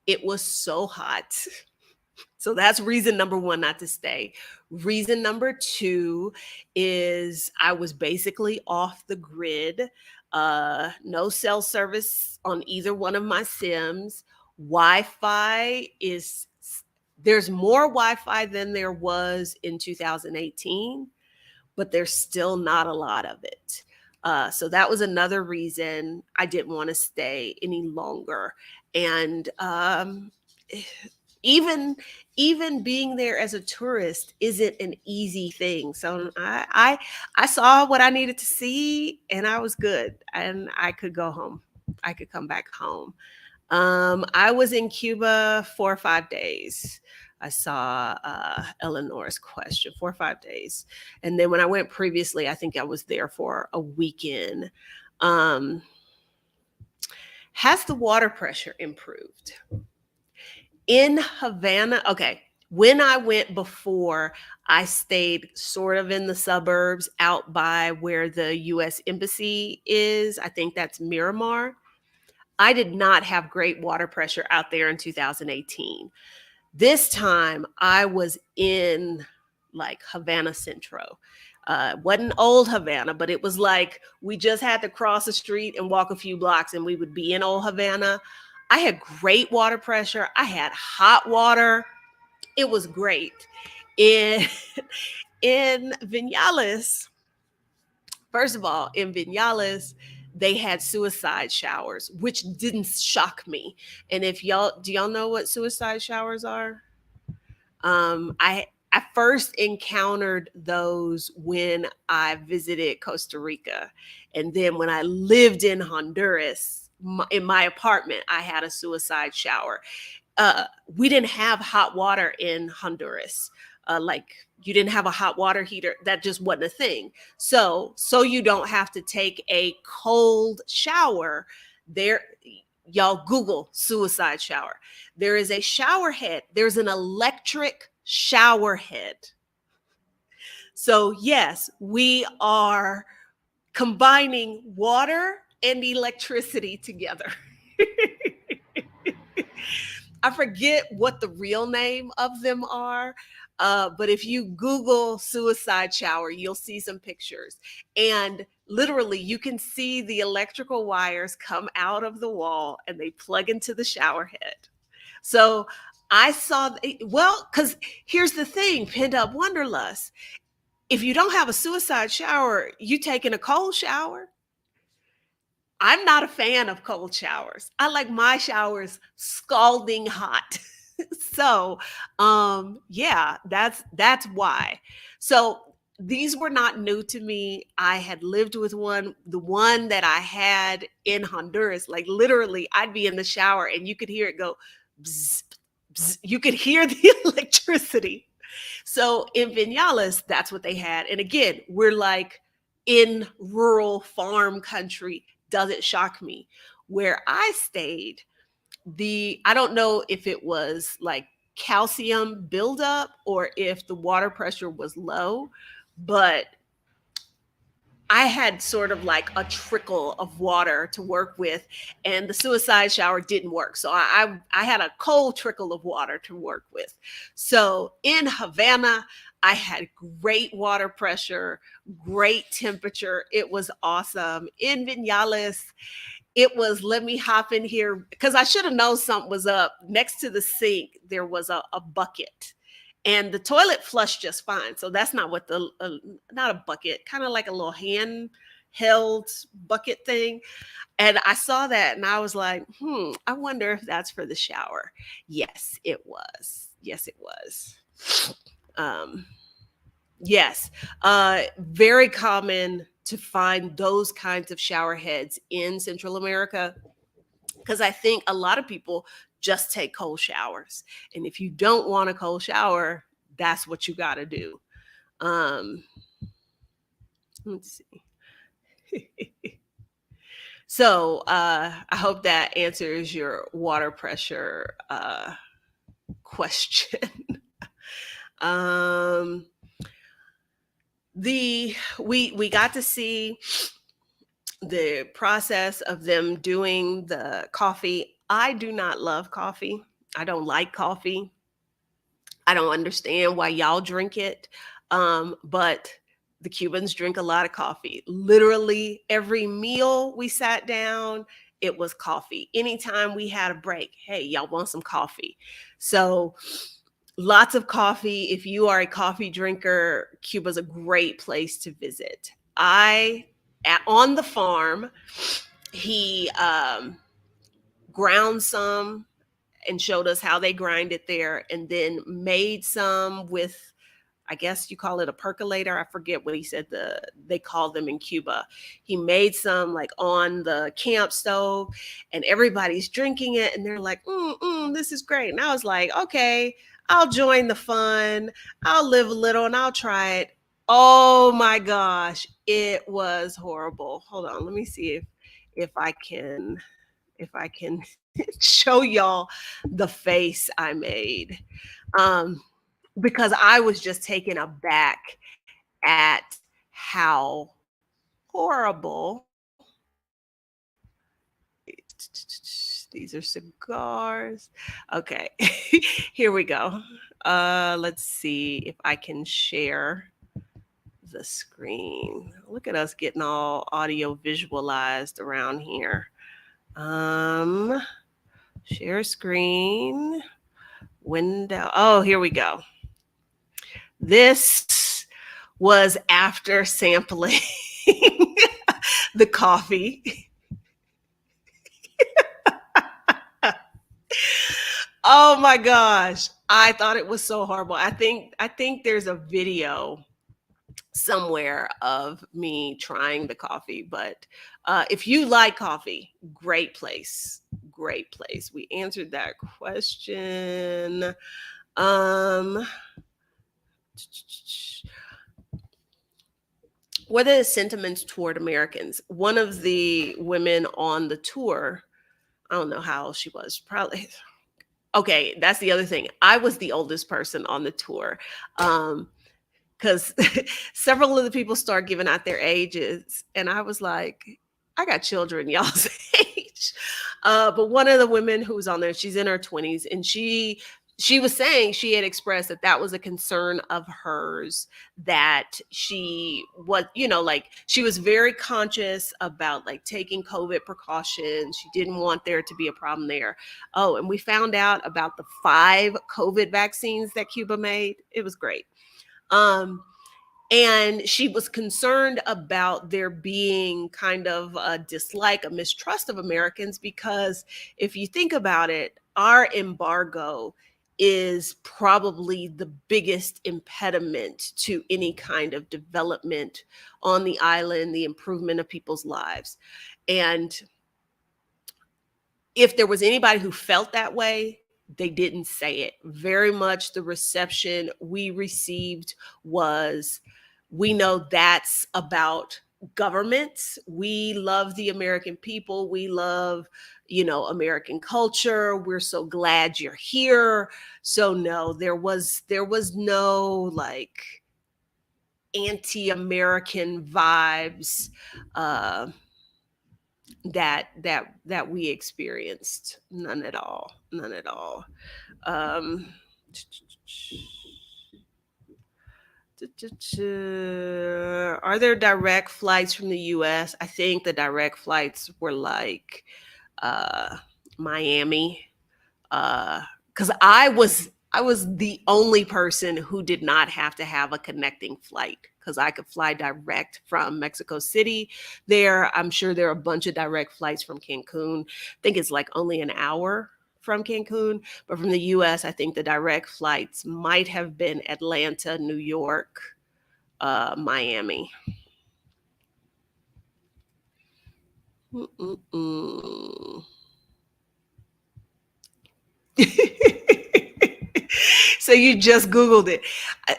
It was so hot. So that's reason number one not to stay. Reason number two is I was basically off the grid. No cell service on either one of my Sims. Wi-Fi is there's more Wi-Fi than there was in 2018, but there's still not a lot of it. So that was another reason I didn't want to stay any longer. And even even being there as a tourist isn't an easy thing. So I saw what I needed to see, and I was good, and I could go home. I could come back home. I was in Cuba 4 or 5 days. I saw Eleanor's question, 4 or 5 days, and then when I went previously, I think I was there for a weekend. Um, has the water pressure improved? In Havana, okay, when I went before, I stayed sort of in the suburbs out by where the US Embassy is. I think that's Miramar. I did not have great water pressure out there in 2018. This time I was in like Havana Centro. Wasn't old Havana, but it was like we just had to cross the street and walk a few blocks and we would be in old Havana. I had great water pressure. I had hot water. It was great. In in Vinales, first of all, in Vinales, they had suicide showers, which didn't shock me. And if y'all do y'all know what suicide showers are? I first encountered those when I visited Costa Rica, and then when I lived in Honduras, in my apartment, I had a suicide shower. We didn't have hot water in Honduras. Like you didn't have a hot water heater. That just wasn't a thing. So you don't have to take a cold shower. There, y'all Google suicide shower. There is a shower head. There's an electric shower head. So yes, we are combining water and electricity together. I forget what the real name of them are. But if you Google suicide shower, you'll see some pictures. And literally, you can see the electrical wires come out of the wall and they plug into the shower head. So I saw, well, because here's the thing, pent up wanderlust. If you don't have a suicide shower, you taking a cold shower. I'm not a fan of cold showers. I like my showers scalding hot. So, yeah, that's why. So these were not new to me. I had lived with one, the one that I had in Honduras. Like literally, I'd be in the shower and you could hear it go bzz, bzz. You could hear the electricity. So in Vinales, that's what they had. And again, we're like in rural farm country. Doesn't shock me. Where I stayed, I don't know if it was like calcium buildup or if the water pressure was low, but I had sort of like a trickle of water to work with, and the suicide shower didn't work. So I had a cold trickle of water to work with. So in Havana, I had great water pressure, great temperature. It was awesome. In Vinales, it was let me hop in here because I should have known something was up. Next to the sink, there was a bucket and the toilet flushed just fine. So that's not what not a bucket, kind of like a little hand held bucket thing. And I saw that and I was like, I wonder if that's for the shower. Yes, it was. Yes, it was. Um, yes, very common to find those kinds of shower heads in Central America because I think a lot of people just take cold showers. And if you don't want a cold shower, that's what you got to do. Um, let's see. So I hope that answers your water pressure question. um, we got to see the process of them doing the coffee. I do not love coffee. I don't like coffee. I don't understand why y'all drink it. But the Cubans drink a lot of coffee. Literally every meal we sat down, it was coffee. Anytime we had a break, hey, y'all want some coffee? So lots of coffee. If you are a coffee drinker, Cuba's a great place to visit. I on the farm. He ground some and showed us how they grind it there, and then made some with, I guess you call it a percolator. I forget what he said they call them in Cuba. He made some like on the camp stove, and everybody's drinking it, and they're like, "This is great." And I was like, "Okay, I'll join the fun. I'll live a little, and I'll try it." Oh my gosh, it was horrible. Hold on, let me see if I can if I can show y'all the face I made. Um, because I was just taken aback at how horrible. These are cigars. Okay, here we go. Let's see if I can share the screen. Look at us getting all audio visualized around here. Share screen, window. Oh, here we go. This was after sampling the coffee. Oh my gosh. I thought it was so horrible. I think there's a video somewhere of me trying the coffee, but if you like coffee, great place. Great place. We answered that question. Um what are the sentiments toward Americans? One of the women on the tour, I don't know how old she was, probably. Okay, that's the other thing. I was the oldest person on the tour. Because several of the people start giving out their ages, and I was like, I got children y'all's age. But one of the women who was on there, she's in her 20s, and she was saying she had expressed that that was a concern of hers, that she was, like she was very conscious about like taking COVID precautions. She didn't want there to be a problem there. Oh, and we found out about the 5 COVID vaccines that Cuba made. It was great. Um, and she was concerned about there being kind of a dislike, a mistrust of Americans, because if you think about it, our embargo is probably the biggest impediment to any kind of development on the island, the improvement of people's lives. And if there was anybody who felt that way, they didn't say it. Very much the reception we received was, we know that's about governments. We love the American people. We love, American culture. We're so glad you're here. So no, there was no like anti-American vibes. That we experienced. None at all. None at all. Um, are there direct flights from the US? I think the direct flights were like uh, Miami, because I was the only person who did not have to have a connecting flight, because I could fly direct from Mexico City there. I'm sure there are a bunch of direct flights from Cancun. I think it's like only an hour from Cancun, but from the US, I think the direct flights might have been Atlanta, New York, Miami. Mm-mm-mm. So you just Googled it.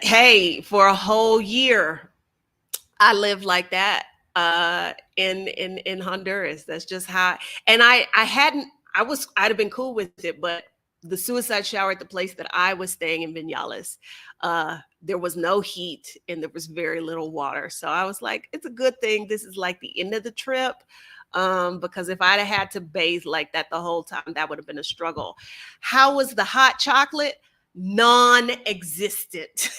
Hey, for a whole year, I lived like that in Honduras. That's just how. And I hadn't. I'd have been cool with it, but the suicide shower at the place that I was staying in Vinales, there was no heat and there was very little water. So I was like, it's a good thing this is like the end of the trip. Because if I'd have had to bathe like that the whole time, that would have been a struggle. How was the hot chocolate? Non-existent.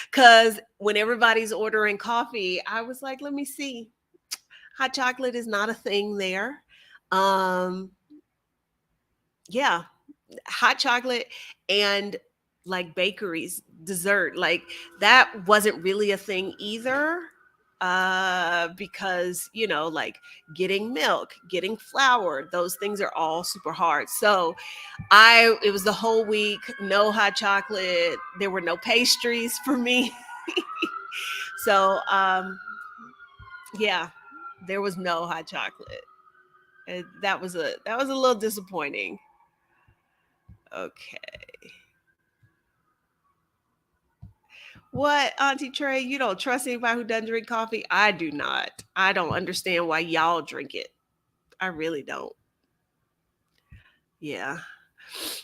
Because when everybody's ordering coffee, I was like, let me see. Hot chocolate is not a thing there. Um, yeah, hot chocolate and like bakeries, dessert, like that wasn't really a thing either. because, like getting milk, getting flour, those things are all super hard. So it was the whole week, no hot chocolate. There were no pastries for me. So, yeah, there was no hot chocolate. And that was a little disappointing. Okay. What, Auntie Trey? You don't trust anybody who doesn't drink coffee? I do not. I don't understand why y'all drink it. I really don't. Yeah.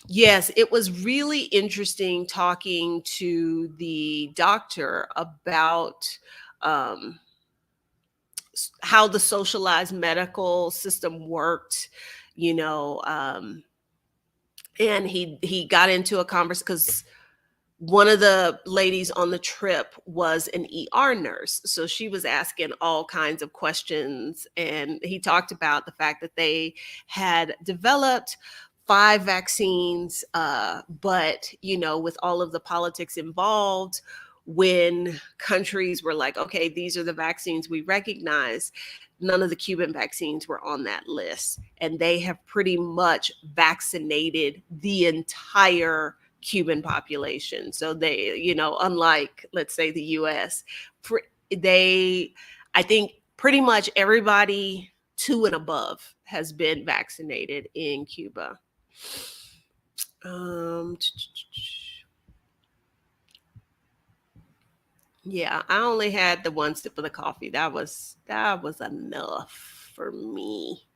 Yes, it was really interesting talking to the doctor about um, how the socialized medical system worked, you know, and he got into a conversation because one of the ladies on the trip was an ER nurse. So she was asking all kinds of questions. And he talked about the fact that they had developed 5 vaccines, but, with all of the politics involved, when countries were like, okay, these are the vaccines we recognize, none of the Cuban vaccines were on that list. And they have pretty much vaccinated the entire Cuban population. So they, unlike, let's say, the US, they, I think pretty much everybody 2 and above has been vaccinated in Cuba. Um, yeah, I only had the one sip of the coffee. That was enough for me.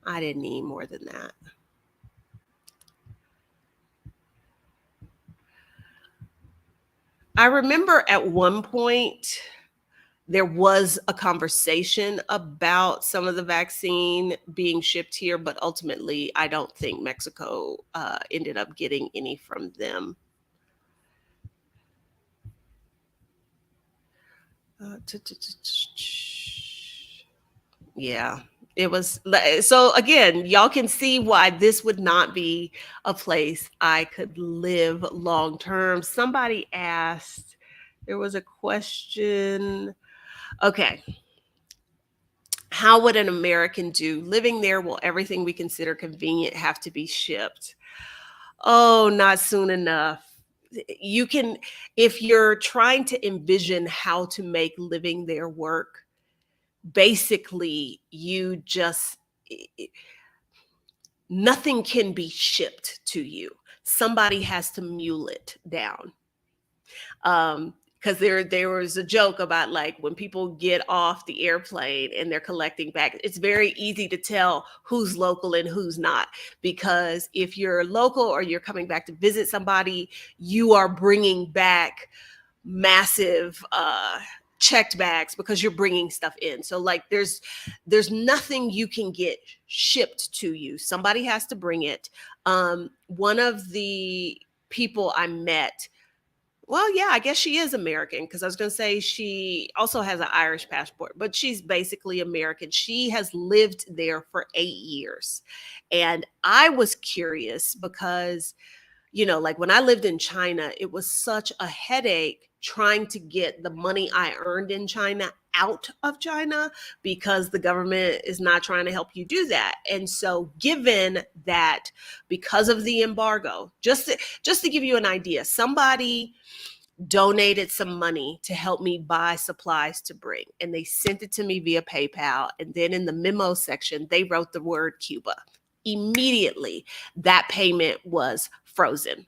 I didn't need more than that. I remember at one point there was a conversation about some of the vaccine being shipped here, but ultimately, I don't think Mexico ended up getting any from them. Yeah, it was. So again, y'all can see why this would not be a place I could live long term. Somebody asked, there was a question. Okay. How would an American do living there? Will everything we consider convenient have to be shipped? Oh, not soon enough. You can, if you're trying to envision how to make living there work, basically, nothing can be shipped to you. Somebody has to mule it down. Because there was a joke about, like, when people get off the airplane and they're collecting bags, it's very easy to tell who's local and who's not, because if you're local or you're coming back to visit somebody, you are bringing back massive checked bags because you're bringing stuff in. So, like, there's nothing you can get shipped to you. Somebody has to bring it. One of the people I met, well, yeah, I guess she is American, because I was going to say she also has an Irish passport, but she's basically American. She has lived there for 8 years. And I was curious because, like when I lived in China, it was such a headache trying to get the money I earned in China out of China, because the government is not trying to help you do that. And so, given that, because of the embargo, just to give you an idea, somebody donated some money to help me buy supplies to bring, and they sent it to me via PayPal. And then in the memo section, they wrote the word Cuba. Immediately, that payment was frozen,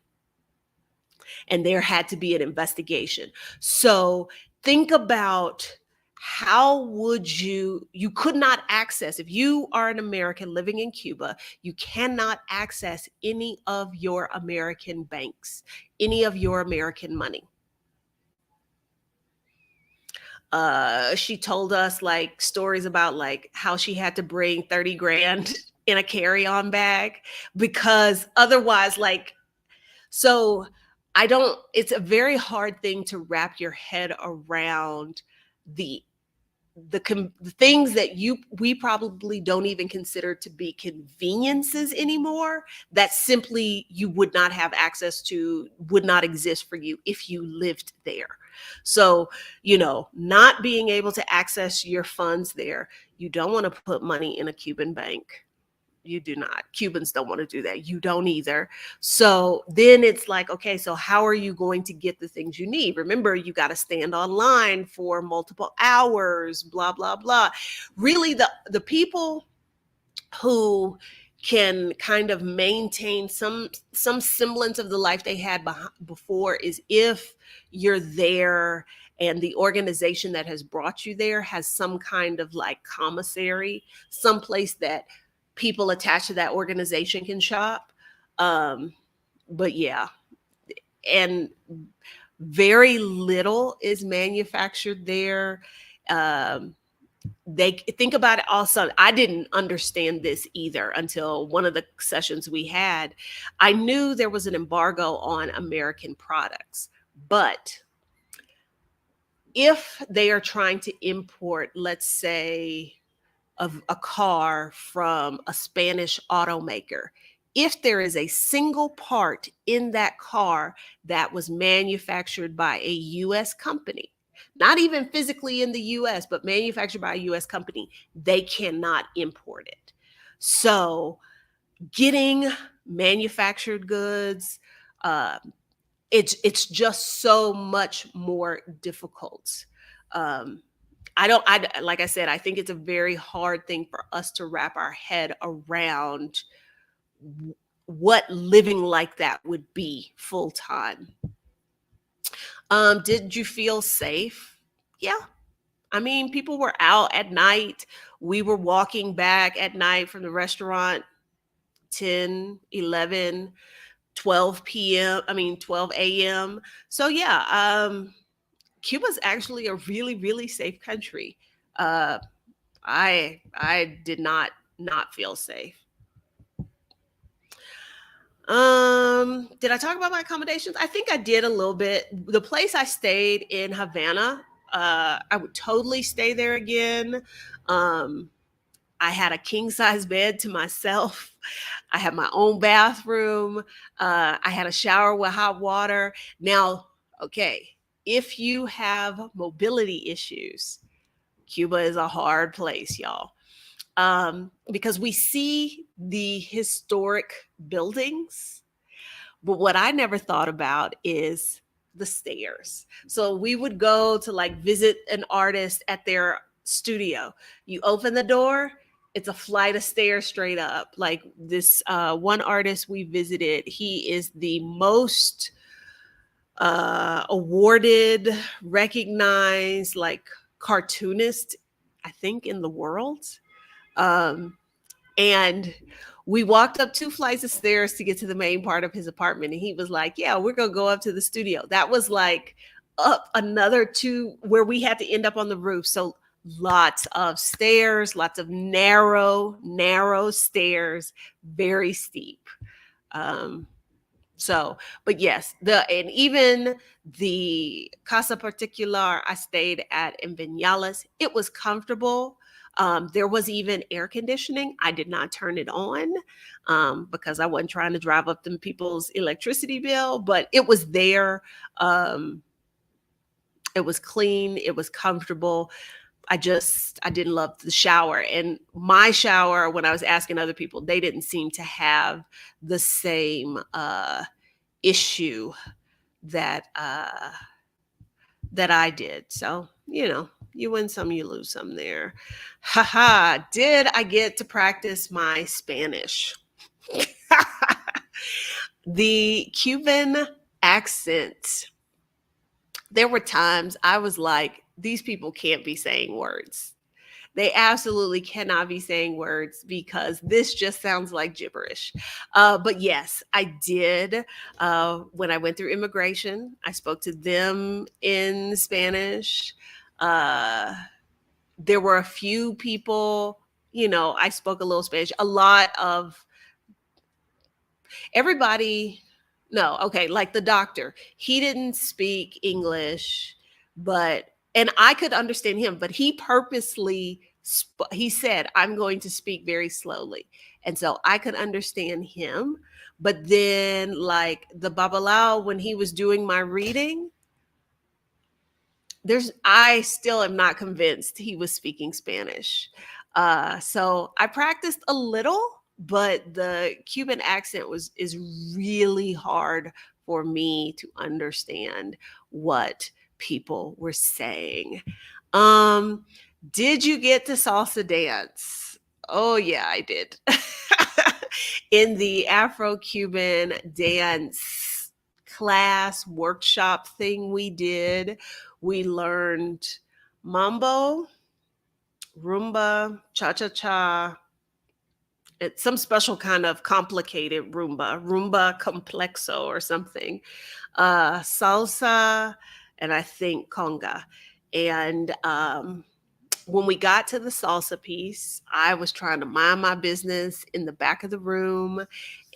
and there had to be an investigation. So think about, how would you could not access, if you are an American living in Cuba, you cannot access any of your American banks, any of your American money. She told us, like, stories about, like, how she had to bring 30 grand in a carry-on bag, because otherwise, like, so I don't, it's a very hard thing to wrap your head around, the the things that we probably don't even consider to be conveniences anymore, that simply you would not have access to, would not exist for you if you lived there. So, not being able to access your funds there, you don't want to put money in a Cuban bank. You do not. Cubans don't want to do that. You don't either. So then it's like, okay, so how are you going to get the things you need? Remember, you got to stand online for multiple hours, blah, blah, blah. Really, the people who can kind of maintain some semblance of the life they had before is if you're there and the organization that has brought you there has some kind of like commissary, someplace that people attached to that organization can shop. um but yeah, and very little is manufactured there. um they think about it also. I didn't understand this either until one of the sessions we had. I knew there was an embargo on American products, but if they are trying to import, let's say, a car from a Spanish automaker, if there is a single part in that car that was manufactured by a US company, not even physically in the US, but manufactured by a US company, they cannot import it. So getting manufactured goods, uh, it's just so much more difficult. Um, like I said, I think it's a very hard thing for us to wrap our head around what living like that would be full time. Did you feel safe? Yeah. I mean, people were out at night. We were walking back at night from the restaurant 10, 11, 12 p.m. I mean, 12 a.m. So yeah, Cuba's actually a really, really safe country. Uh, I did not feel safe. Did I talk about my accommodations? I think I did a little bit. The place I stayed in Havana, I would totally stay there again. Um, I had a king size bed to myself. I had my own bathroom. I had a shower with hot water. Now, okay, if you have mobility issues, Cuba is a hard place, y'all. Because we see the historic buildings, but what I never thought about is the stairs. So we would go to like visit an artist at their studio. You open the door, it's a flight of stairs straight up. Like this one artist we visited, he is the most awarded, recognized, like cartoonist, I think, in the world. Um, and we walked up two flights of stairs to get to the main part of his apartment. And he was like, yeah, we're going to go up to the studio. That was like up another two where we had to end up on the roof. So lots of stairs, lots of narrow stairs, very steep. Um, so, but yes, and even the Casa Particular I stayed at in Vinales, it was comfortable. There was even air conditioning. I did not turn it on because I wasn't trying to drive up them people's electricity bill, but it was there. Um, it was clean. It was comfortable. I didn't love the shower. And my shower, when I was asking other people, they didn't seem to have the same issue that that I did. So, you win some, you lose some there. Haha, did I get to practice my Spanish? The Cuban accent. There were times I was like, these people can't be saying words. They absolutely cannot be saying words because this just sounds like gibberish. But yes, I did. When I went through immigration, I spoke to them in Spanish. Uh, there were a few people, I spoke a little Spanish. A lot of everybody, no, okay, like the doctor, he didn't speak English, and I could understand him, but he purposely he said, I'm going to speak very slowly, and so I could understand him. But then like the babalao, when he was doing my reading, I still am not convinced he was speaking Spanish. So I practiced a little, but the Cuban accent was is really hard for me to understand what people were saying. Um, did you get to salsa dance? Oh yeah, I did. In the Afro-Cuban dance class workshop thing we did, we learned mambo, rumba, cha-cha-cha. It's some special kind of complicated rumba complexo or something. Salsa, and I think conga. And when we got to the salsa piece, I was trying to mind my business in the back of the room.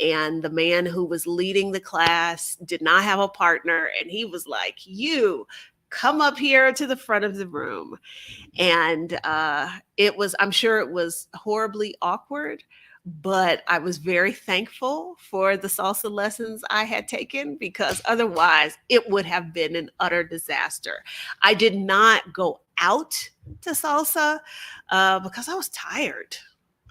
And the man who was leading the class did not have a partner. And he was like, "You come up here to the front of the room." And I'm sure it was horribly awkward, but I was very thankful for the salsa lessons I had taken because otherwise it would have been an utter disaster. I did not go out to salsa because I was tired.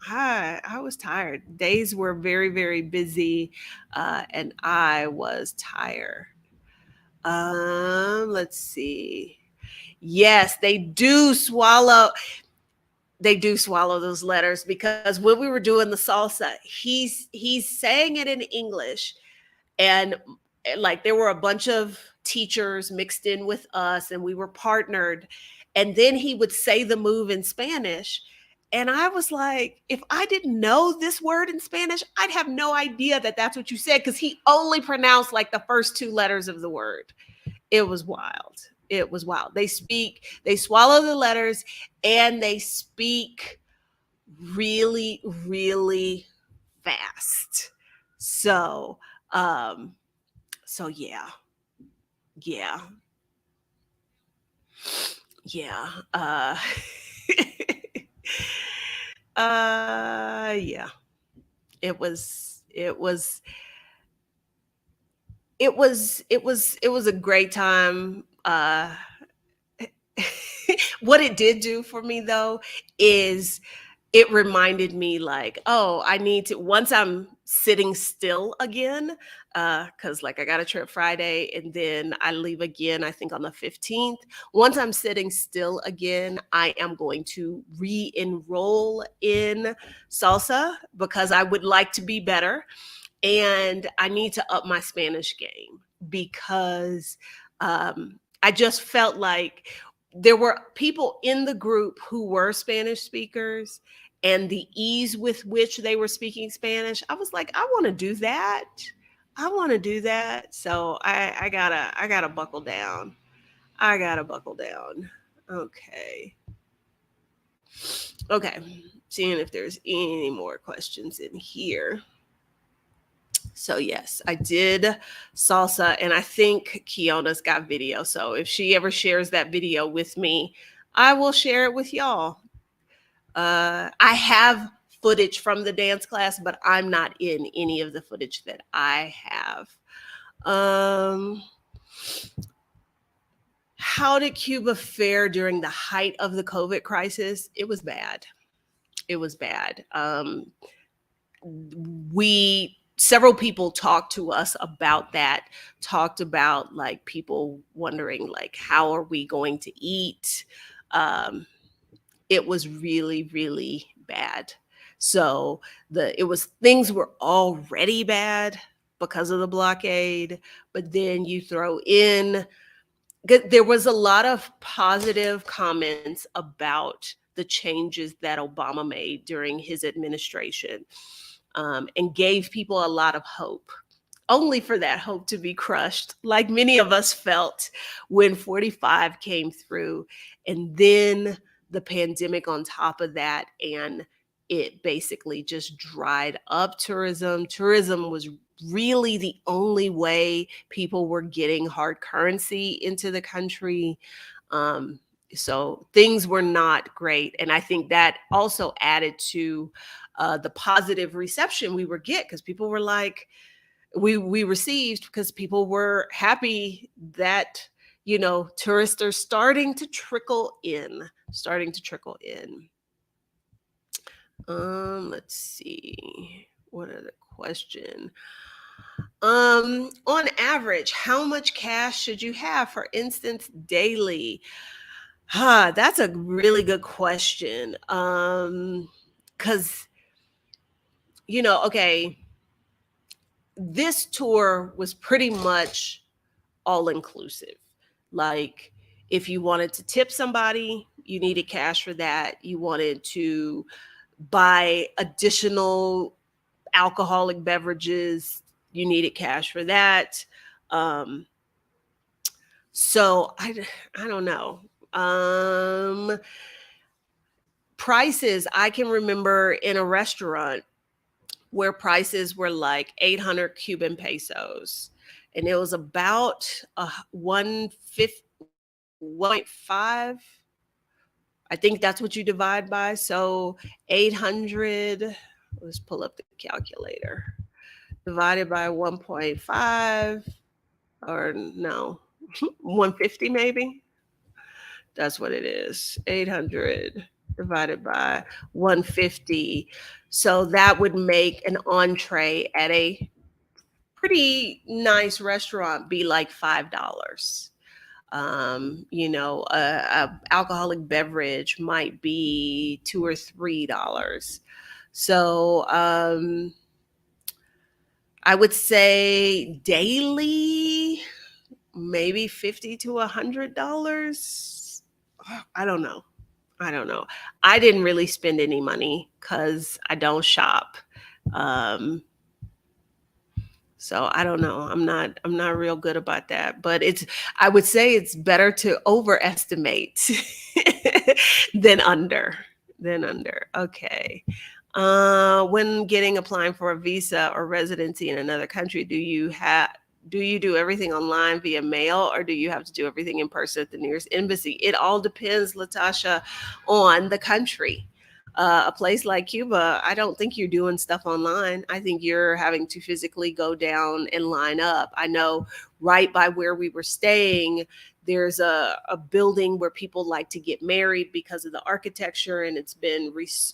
I was tired. Days were very, very busy, and I was tired. Let's see. Yes, they do swallow those letters because when we were doing the salsa, he's saying it in English, and like there were a bunch of teachers mixed in with us and we were partnered, and then he would say the move in Spanish, and I was like, if I didn't know this word in Spanish, I'd have no idea that that's what you said because he only pronounced like the first two letters of the word. It was wild. It was wild. They swallow the letters, and they speak really, really fast. So, um, so yeah, yeah, yeah. Yeah. It was, it was a great time. What it did do for me though is it reminded me like, oh, I need to once I'm sitting still again, because like I got a trip Friday and then I leave again, I think on the 15th. Once I'm sitting still again, I am going to re-enroll in salsa because I would like to be better and I need to up my Spanish game because I just felt like there were people in the group who were Spanish speakers, and the ease with which they were speaking Spanish, I was like, I want to do that. I want to do that. So I gotta buckle down. I gotta buckle down. Okay. Okay. Seeing if there's any more questions in here. So yes, I did salsa, and I think Kiona's got video. So if she ever shares that video with me, I will share it with y'all. I have footage from the dance class, but I'm not in any of the footage that I have. Um, how did Cuba fare during the height of the COVID crisis? It was bad. It was bad. We several people talked to us about that, talked about like people wondering like how are we going to eat. um it was really, really bad. So the it was things were already bad because of the blockade, but then you throw in there was a lot of positive comments about the changes that Obama made during his administration, and gave people a lot of hope, only for that hope to be crushed, like many of us felt when 45 came through. And then the pandemic on top of that, and it basically just dried up tourism. Tourism was really the only way people were getting hard currency into the country. Um, so things were not great. And I think that also added to the positive reception we were get because people were like, we received because people were happy that tourists are starting to trickle in, starting to trickle in. Let's see. What other question? On average, how much cash should you have, for instance, daily? That's a really good question. Cuz okay, this tour was pretty much all inclusive. Like, if you wanted to tip somebody, you needed cash for that. You wanted to buy additional alcoholic beverages, you needed cash for that. Um, so I don't know. Um, Prices, I can remember in a restaurant where prices were like 800 Cuban pesos, and it was about 1.5. I think that's what you divide by. So 800, let's pull up the calculator, divided by 1.5, or no, 150 maybe. That's what it is. 800 divided by 150. So that would make an entree at a pretty nice restaurant be like $5. A alcoholic beverage might be $2 or $3. So I would say daily, maybe $50 to $100. I don't know. I don't know. I didn't really spend any money because I don't shop. Um, so I don't know. I'm not real good about that. But I would say it's better to overestimate than under. Than under. Okay. When applying for a visa or residency in another country, do you do everything online via mail, or do you have to do everything in person at the nearest embassy? It all depends, Latasha, on the country. A place like Cuba, I don't think you're doing stuff online. I think you're having to physically go down and line up. I know right by where we were staying, there's a building where people like to get married because of the architecture, and it's been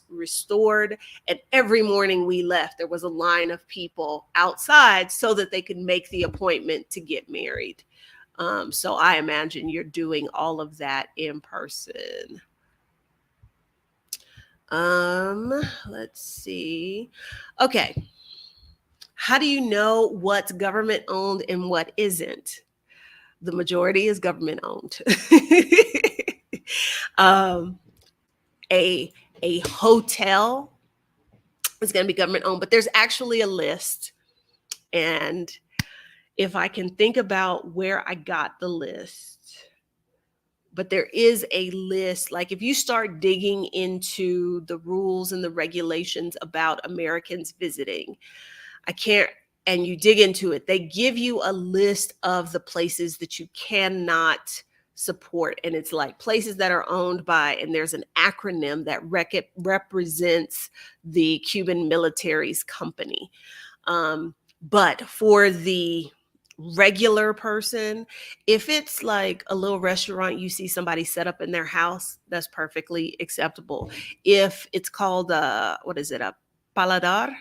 restored. And every morning we left, there was a line of people outside so that they could make the appointment to get married. So I imagine you're doing all of that in person. Let's see. Okay. How do you know what's government owned and what isn't? The majority is government owned. um, a a hotel is going to be government owned, but there's actually a list. And if I can think about where I got the list, but there is a list. Like, if you start digging into the rules and the regulations about Americans visiting, I can't, and you dig into it, they give you a list of the places that you cannot support. And it's like places that are owned by, and there's an acronym that represents the Cuban military's company. But for the regular person, if it's like a little restaurant you see somebody set up in their house, that's perfectly acceptable. If it's called what is it, a paladar,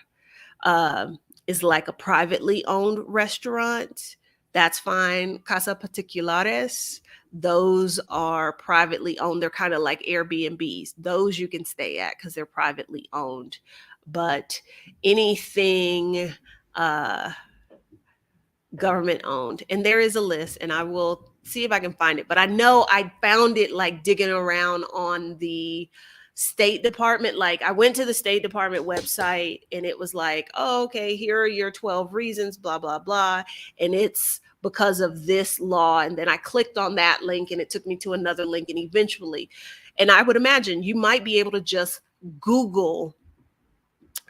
is like a privately owned restaurant, that's fine. Casa particulares, those are privately owned. They're kind of like Airbnbs. Those you can stay at because they're privately owned. But anything government owned, and there is a list, and I will see if I can find it, but I know I found it like digging around on the State Department. Like, I went to the State Department website, and it was like, oh, okay, here are your 12 reasons, blah blah blah, and it's because of this law. And then I clicked on that link, and it took me to another link, and eventually, and I would imagine you might be able to just Google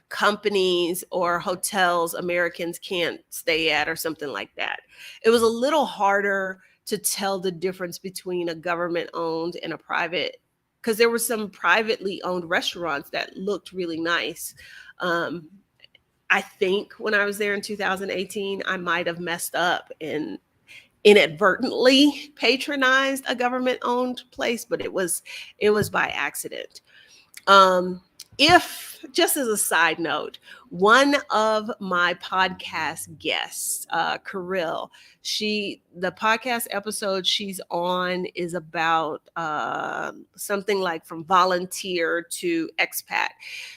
companies or hotels Americans can't stay at, or something like that. It was a little harder to tell the difference between a government owned and a private, because there were some privately owned restaurants that looked really nice. I think when I was there in 2018, I might have messed up, and inadvertently patronized a government owned place, but it was by accident. Um, if just as a side note, one of my podcast guests, Kirill, the podcast episode she's on is about something like from volunteer to expat.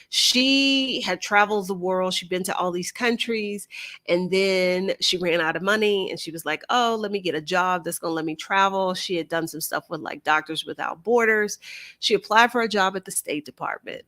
She had traveled the world. She'd been to all these countries, and then she ran out of money, and she was like, "Oh, let me get a job that's gonna let me travel." She had done some stuff with like Doctors Without Borders. She applied for a job at the State Department.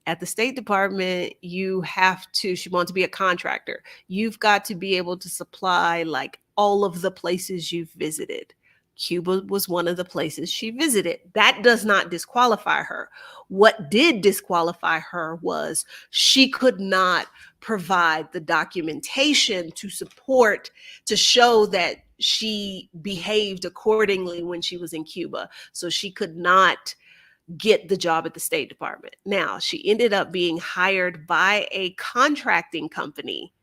At the State Department, you have to, she wants to be a contractor. You've got to be able to supply like all of the places you've visited. Cuba was one of the places she visited. That does not disqualify her. What did disqualify her was she could not provide the documentation to support, to show that she behaved accordingly when she was in Cuba. So she could not get the job at the State Department. Now, she ended up being hired by a contracting company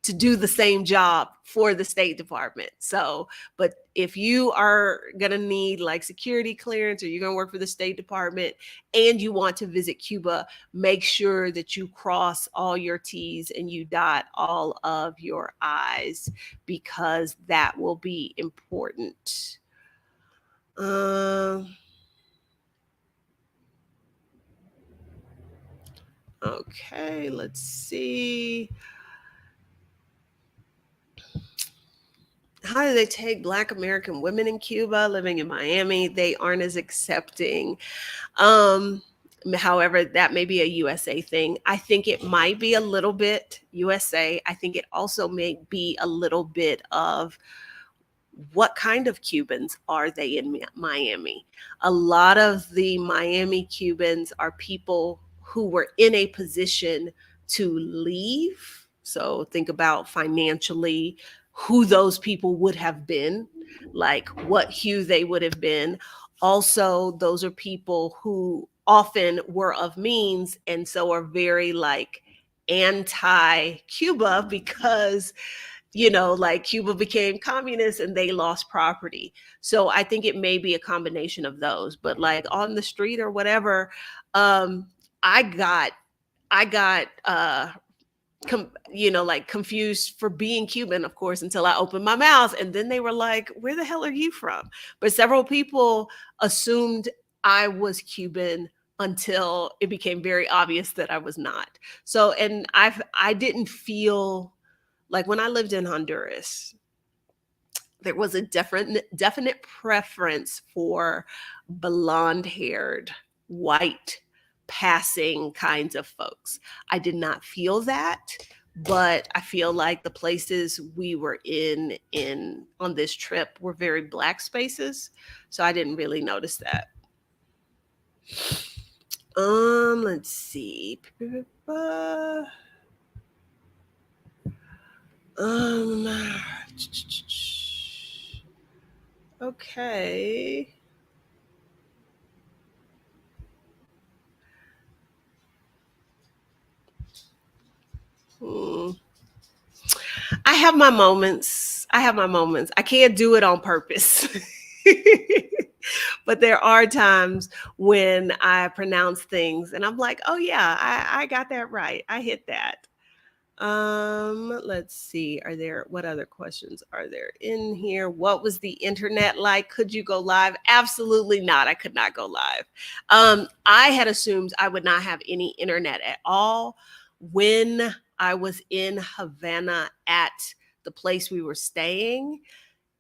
to do the same job for the State Department. So, but if you are going to need like security clearance, or you're going to work for the State Department and you want to visit Cuba, make sure that you cross all your T's and you dot all of your I's, because that will be important. Um, Okay, let's see. How do they take Black American women in Cuba living in Miami? They aren't as accepting. Um, However, that may be a USA thing. I think it might be a little bit USA. I think it also may be a little bit of what kind of Cubans are they in Miami? A lot of the Miami Cubans are people who were in a position to leave. So think about financially who those people would have been, like what hue they would have been. Also, those are people who often were of means and so are very like anti Cuba because like Cuba became communist and they lost property. So I think it may be a combination of those. But like on the street or whatever, um, I got like confused for being Cuban, of course, until I opened my mouth, and then they were like, "Where the hell are you from?" But several people assumed I was Cuban until it became very obvious that I was not. So, and I didn't feel like when I lived in Honduras, there was a definite preference for blonde haired, white, passing kinds of folks. I did not feel that, but I feel like the places we were in on this trip were very black spaces, so I didn't really notice that. Let's see. Um, okay. Hmm. I have my moments. I have my moments. I can't do it on purpose. But there are times when I pronounce things and I'm like, oh yeah, I got that right. I hit that. Let's see. What other questions are there in here? What was the internet like? Could you go live? Absolutely not. I could not go live. I had assumed I would not have any internet at all when I was in Havana at the place we were staying.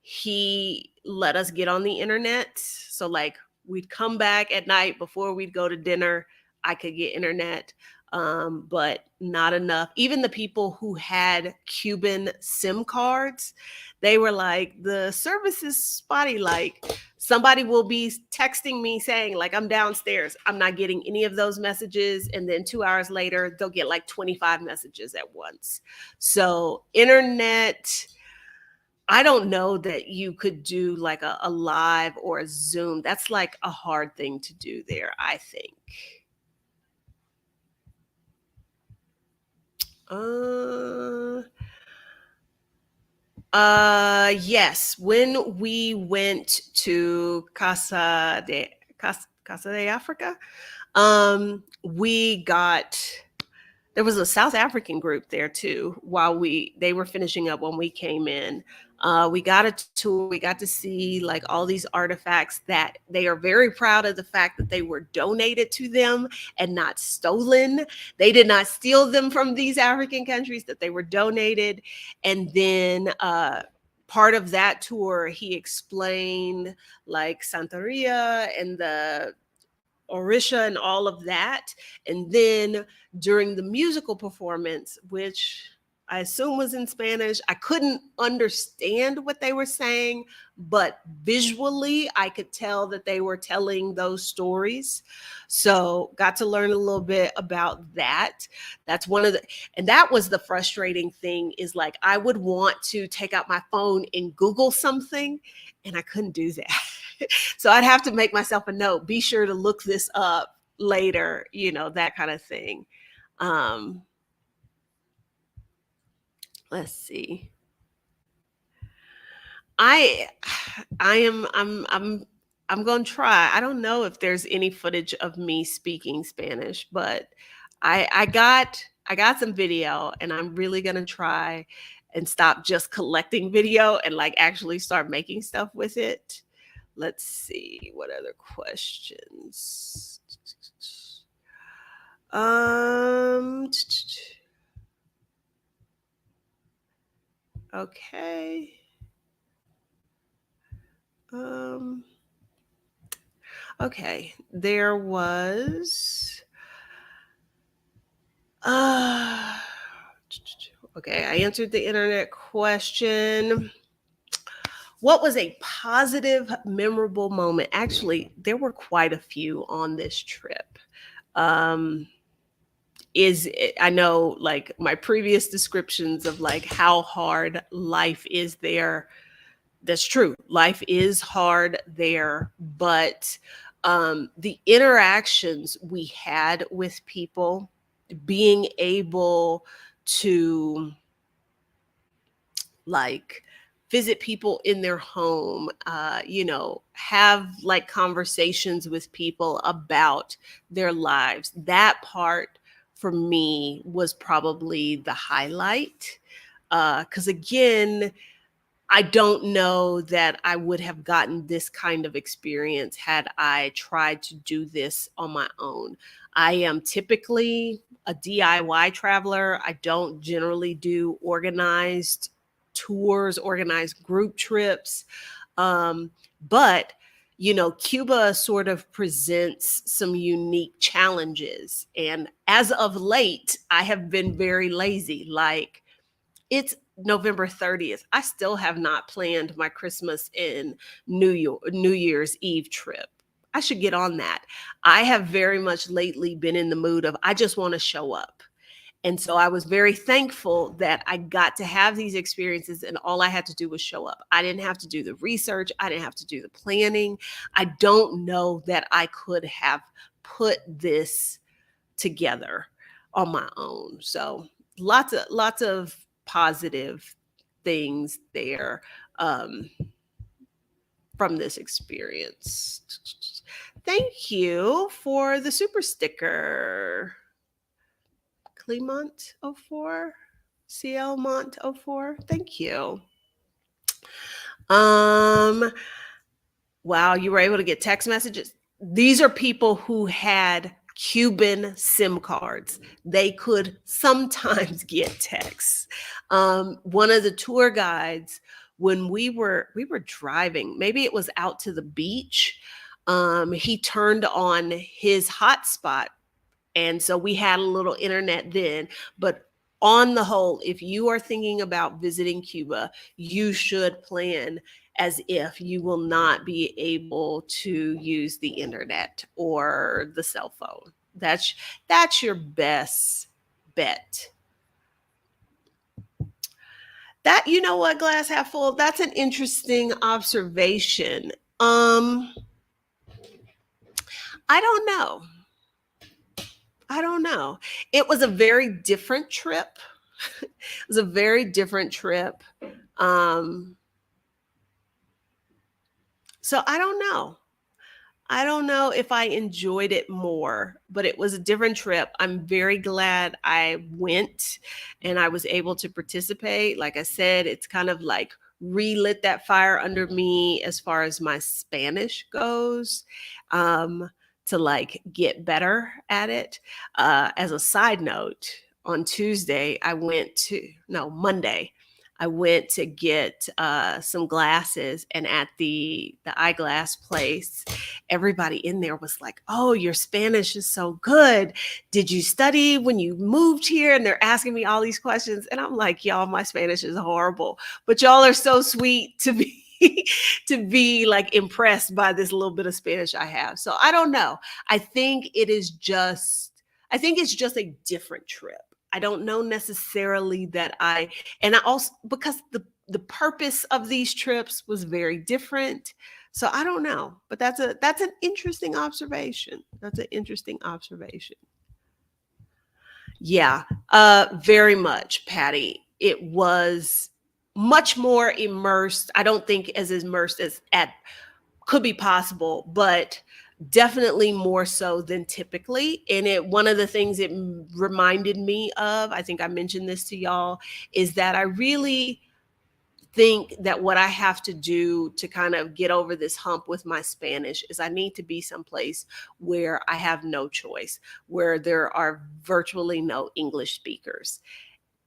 He let us get on the internet. So like we'd come back at night before we'd go to dinner. I could get internet, but not enough. Even the people who had Cuban SIM cards, they were like, the service is spotty. Like somebody will be texting me saying like, I'm downstairs. I'm not getting any of those messages. And then 2 hours later, they'll get like 25 messages at once. So internet, I don't know that you could do like a live or a Zoom. That's like a hard thing to do there, I think. Uh, Yes, when we went to Casa de Africa, we got there was a South African group there too. While they were finishing up when we came in, we got a tour. We got to see like all these artifacts that they are very proud of the fact that they were donated to them and not stolen. They did not steal them from these African countries; that they were donated. And then part of that tour, he explained like Santeria and the Orisha and all of that. And then during the musical performance, which I assume was in Spanish, I couldn't understand what they were saying, but visually I could tell that they were telling those stories. So got to learn a little bit about that. That's one of the, and that was the frustrating thing is like I would want to take out my phone and Google something, and I couldn't do that. So I'd have to make myself a note, be sure to look this up later, that kind of thing. Um, let's see. I I am I'm going to try. I don't know if there's any footage of me speaking Spanish, but I got some video, and I'm really going to try and stop just collecting video and like actually start making stuff with it. Let's see what other questions. Um, okay. Um, okay. There was, uh, okay. I answered the internet question. What was a positive, memorable moment? Actually, there were quite a few on this trip. Um, I know like my previous descriptions of like how hard life is there. That's true. Life is hard there, but the interactions we had with people, being able to like visit people in their home, have like conversations with people about their lives. That part for me was probably the highlight. Because again, I don't know that I would have gotten this kind of experience had I tried to do this on my own. I am typically a DIY traveler. I don't generally do organized tours, organized group trips. But Cuba sort of presents some unique challenges. And as of late, I have been very lazy. Like, it's November 30th. I still have not planned my Christmas and New Year's Eve trip. I should get on that. I have very much lately been in the mood of I just want to show up. And so I was very thankful that I got to have these experiences and all I had to do was show up. I didn't have to do the research, I didn't have to do the planning. I don't know that I could have put this together on my own. So lots of positive things there, um, from this experience. Thank you for the super sticker, Clemont 04, CL Mont 04. Thank you. Um, Wow, you were able to get text messages. These are people who had Cuban SIM cards. They could sometimes get texts. One of the tour guides, when we were driving, maybe it was out to the beach. He turned on his hotspot, and so we had a little internet then. But on the whole, if you are thinking about visiting Cuba, you should plan as if you will not be able to use the internet or the cell phone. That's your best bet. That, you know what, glass half full, that's an interesting observation. I don't know. I don't know. It was a very different trip. It was a very different trip. Um, so I don't know. I don't know if I enjoyed it more, but it was a different trip. I'm very glad I went and I was able to participate. Like I said, it's kind of like relit that fire under me as far as my Spanish goes, um, to like get better at it. As a side note, on Tuesday, I went to, no, Monday, I went to get some glasses, and at the eyeglass place, everybody in there was like, "Oh, your Spanish is so good. Did you study when you moved here?" And they're asking me all these questions. And I'm like, "Y'all, my Spanish is horrible. But y'all are so sweet to be to be like impressed by this little bit of Spanish I have." So I don't know. I think it is just I think it's just a different trip. I don't know necessarily that and I also because the purpose of these trips was very different, so I don't know, but that's an interesting observation. That's an interesting observation. Yeah, very much, Patty. It was much more immersed. I don't think as immersed as at could be possible, but definitely more so than typically. And it one of the things it reminded me of, I think I mentioned this to y'all, is that I really think that what I have to do to kind of get over this hump with my Spanish is I need to be someplace where I have no choice, where there are virtually no English speakers.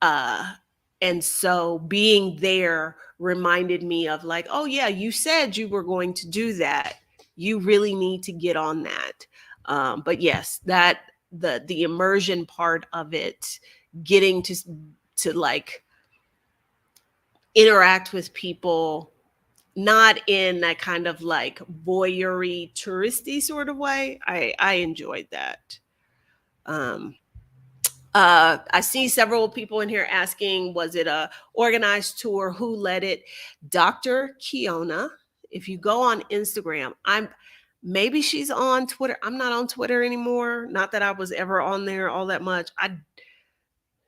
Uh, and so being there reminded me of like, oh yeah, you said you were going to do that. You really need to get on that. But yes, that the immersion part of it, getting to like interact with people, not in that kind of like voyeury touristy sort of way. I enjoyed that. Um, I see several people in here asking, was it a organized tour? Who led it? Dr. Kiona. If you go on Instagram, maybe she's on Twitter. I'm not on Twitter anymore. Not that I was ever on there all that much.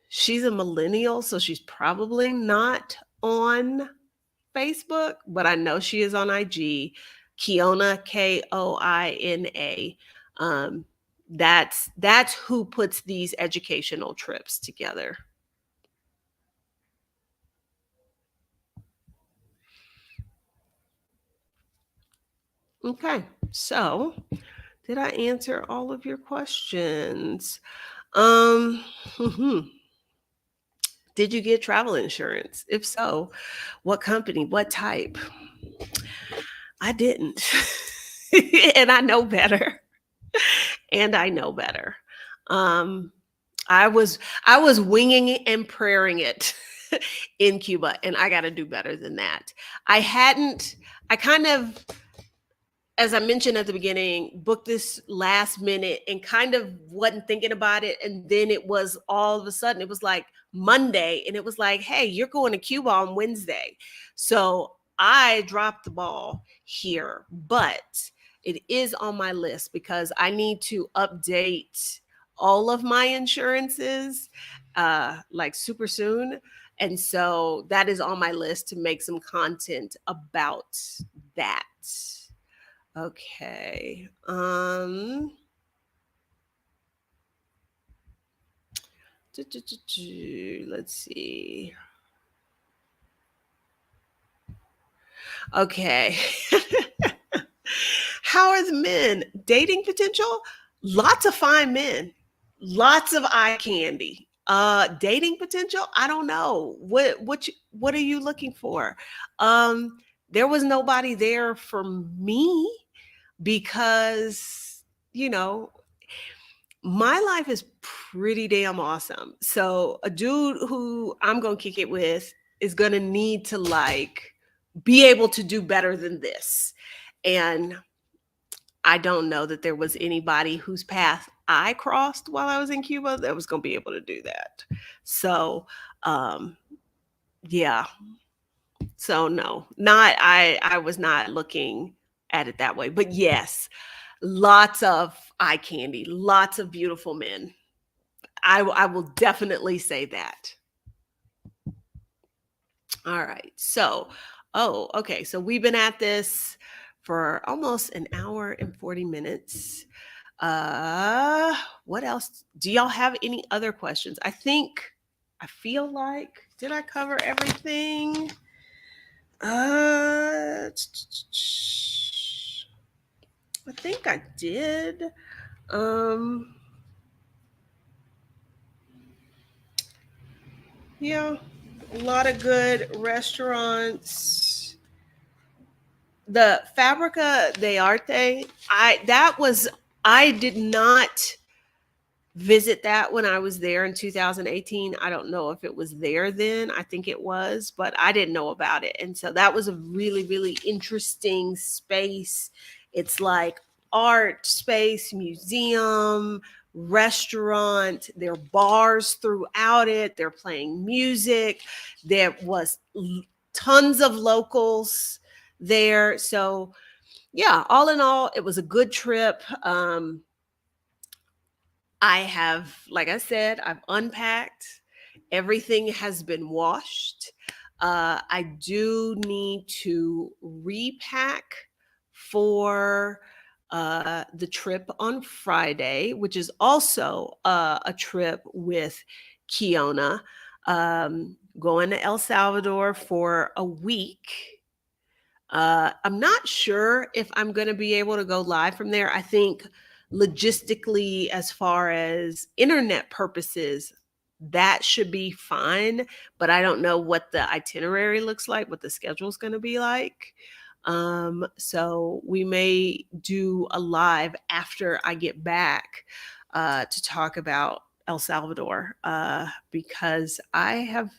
She's a millennial, so she's probably not on Facebook, but I know she is on IG. Kiona, Koina. Um, that's who puts these educational trips together. Okay, so did I answer all of your questions? Um, did you get travel insurance? If so, what company? What type? I didn't, and I know better. And I know better. Um, I was I was winging it and praying it in Cuba, and I got to do better than that. I hadn't. I kind of, as I mentioned at the beginning, booked this last minute and kind of wasn't thinking about it. And then it was all of a sudden, it was like Monday, and it was like, hey, you're going to Cuba on Wednesday. So I dropped the ball here, but it is on my list because I need to update all of my insurances like super soon. And so that is on my list to make some content about that. Okay. Let's see. Okay. How are the men? Dating potential? Lots of fine men. Lots of eye candy. Dating potential? I don't know. What are you looking for? There was nobody there for me because, you know, my life is pretty damn awesome. So a dude who I'm gonna kick it with is gonna need to like be able to do better than this. And I don't know that there was anybody whose path I crossed while I was in Cuba that was gonna be able to do that. So um yeah. So no, not I was not looking at it that way. But yes, lots of eye candy, lots of beautiful men. I will definitely say that. All right. So, oh, okay. So we've been at this for almost an hour and 40 minutes. Uh, what else? Do y'all have any other questions? I feel like, did I cover everything? Uh, I think I did. Um, yeah, a lot of good restaurants. The Fabrica de Arte, I did not visit that when I was there in 2018. I don't know if it was there then. I think it was, but I didn't know about it. And so that was a really, really interesting space. It's like art space, museum, restaurant. There are bars throughout it. They're playing music. There was tons of locals there. So yeah, all in all, it was a good trip. I have, like I said, I've unpacked. Everything has been washed. I do need to repack for the trip on Friday, which is also a trip with Kiona, going to El Salvador for a week. I'm not sure if I'm going to be able to go live from there. I think logistically, as far as internet purposes, that should be fine. But I don't know what the itinerary looks like, what the schedule is going to be like. So we may do a live after I get back to talk about El Salvador because I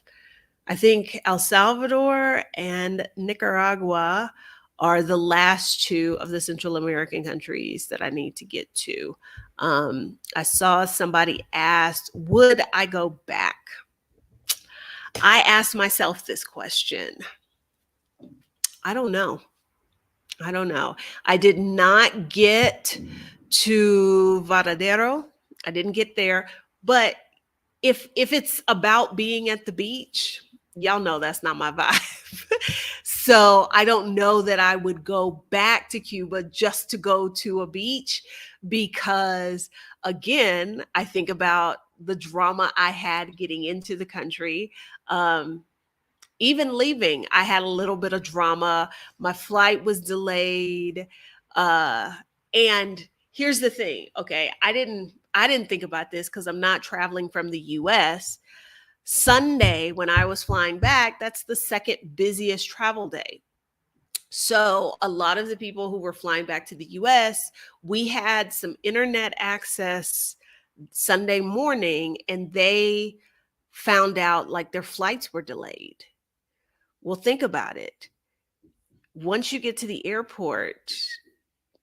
think El Salvador and Nicaragua are the last two of the Central American countries that I need to get to. I saw somebody asked, would I go back? I asked myself this question. I don't know. I don't know. I did not get to Varadero. I didn't get there, but if it's about being at the beach, y'all know that's not my vibe. So I don't know that I would go back to Cuba just to go to a beach because again, I think about the drama I had getting into the country. Um, Even leaving, I had a little bit of drama. My flight was delayed. Uh, and here's the thing, okay? I didn't think about this because I'm not traveling from the US. Sunday, when I was flying back, that's the second busiest travel day. So a lot of the people who were flying back to the US, we had some internet access Sunday morning, and they found out like their flights were delayed. Well, think about it. Once you get to the airport,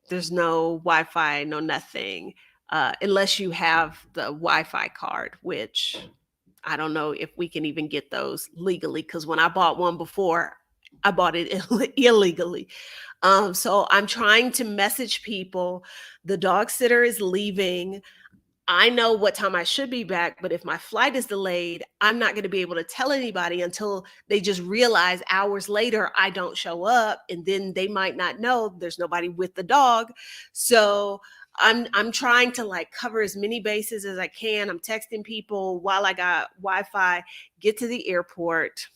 there's no Wi-Fi, no nothing, unless you have the Wi-Fi card, which I don't know if we can even get those legally. Because when I bought one before, I bought it illegally. So I'm trying to message people. The dog sitter is leaving. I know what time I should be back, but if my flight is delayed, I'm not going to be able to tell anybody until they just realize hours later I don't show up, and then they might not know there's nobody with the dog. So I'm trying to like cover as many bases as I can. I'm texting people while I got Wi-Fi, get to the airport.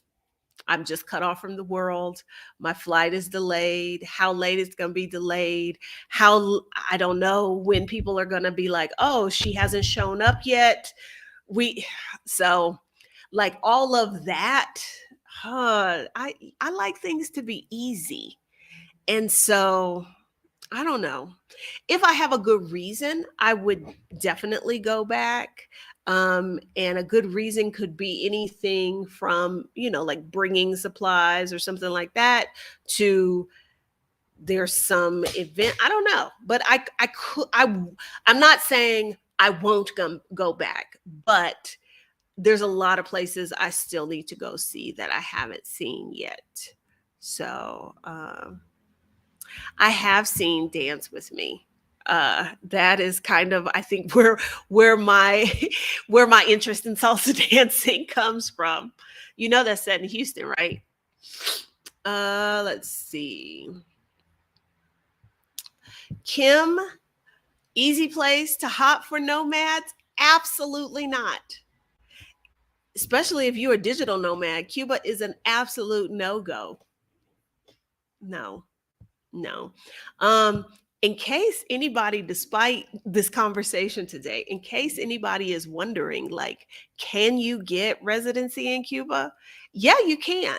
I'm just cut off from the world. My flight is delayed. How late it's going to be delayed. I don't know when people are going to be like, oh, she hasn't shown up yet. We, so like all of that, I like things to be easy. And so I don't know. If I have a good reason, I would definitely go back. And a good reason could be anything from, like bringing supplies or something like that to there's some event. I don't know, but I'm not saying I won't go back, but there's a lot of places I still need to go see that I haven't seen yet. So, I have seen Dance with Me. That is kind of, I think, where my where my interest in salsa dancing comes from. You know that's set in Houston, right? Let's see. Kim, easy place to hop for nomads? Absolutely not. Especially if you're a digital nomad, Cuba is an absolute no go. No. No. In case anybody, despite this conversation today, in case anybody is wondering, like, can you get residency in Cuba? Yeah, you can.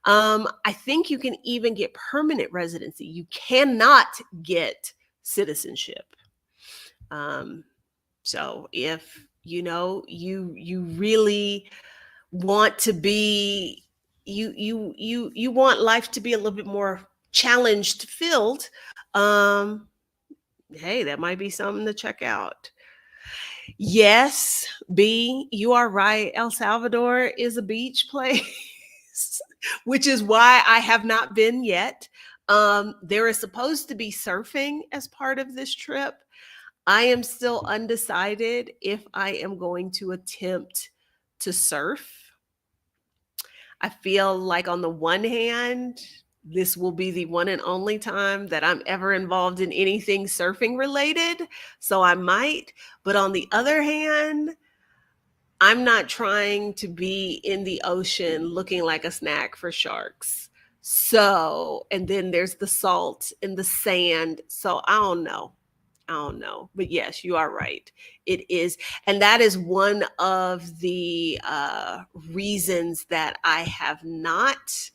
I think you can even get permanent residency. You cannot get citizenship. Um, so if you really want to be you want life to be a little bit more challenged filled, um hey, that might be something to check out. Yes, B, you are right. El Salvador is a beach place, which is why I have not been yet. There is supposed to be surfing as part of this trip. I am still undecided if I am going to attempt to surf. I feel like, on the one hand, this will be the one and only time that I'm ever involved in anything surfing related. So I might. But on the other hand, I'm not trying to be in the ocean looking like a snack for sharks. So, and then there's the salt and the sand. So I don't know. I don't know. But yes, you are right. It is. And that is one of the reasons that I have not.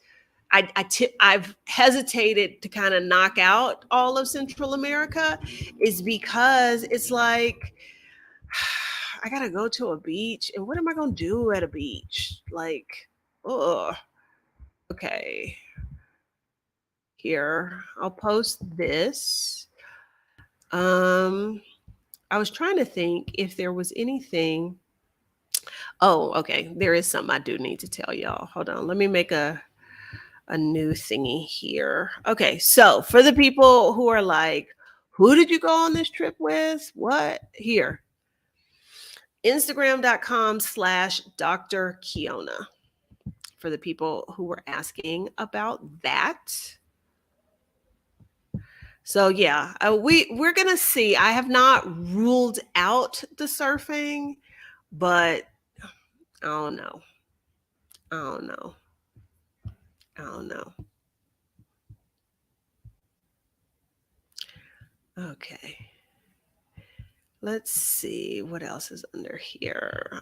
I've hesitated to kind of knock out all of Central America, is because it's like, I gotta go to a beach, and what am I gonna do at a beach? Like, oh, okay. Here, I'll post this. Um, I was trying to think if there was anything. Oh, okay. There is something I do need to tell y'all. Hold on. Let me make a new thingy here. Okay. So for the people who are like, who did you go on this trip with? What? Here. Instagram.com/Dr. Kiona. For the people who were asking about that. So yeah, we're gonna see. I have not ruled out the surfing, but I don't know. I don't know. I don't know. Okay. Let's see what else is under here.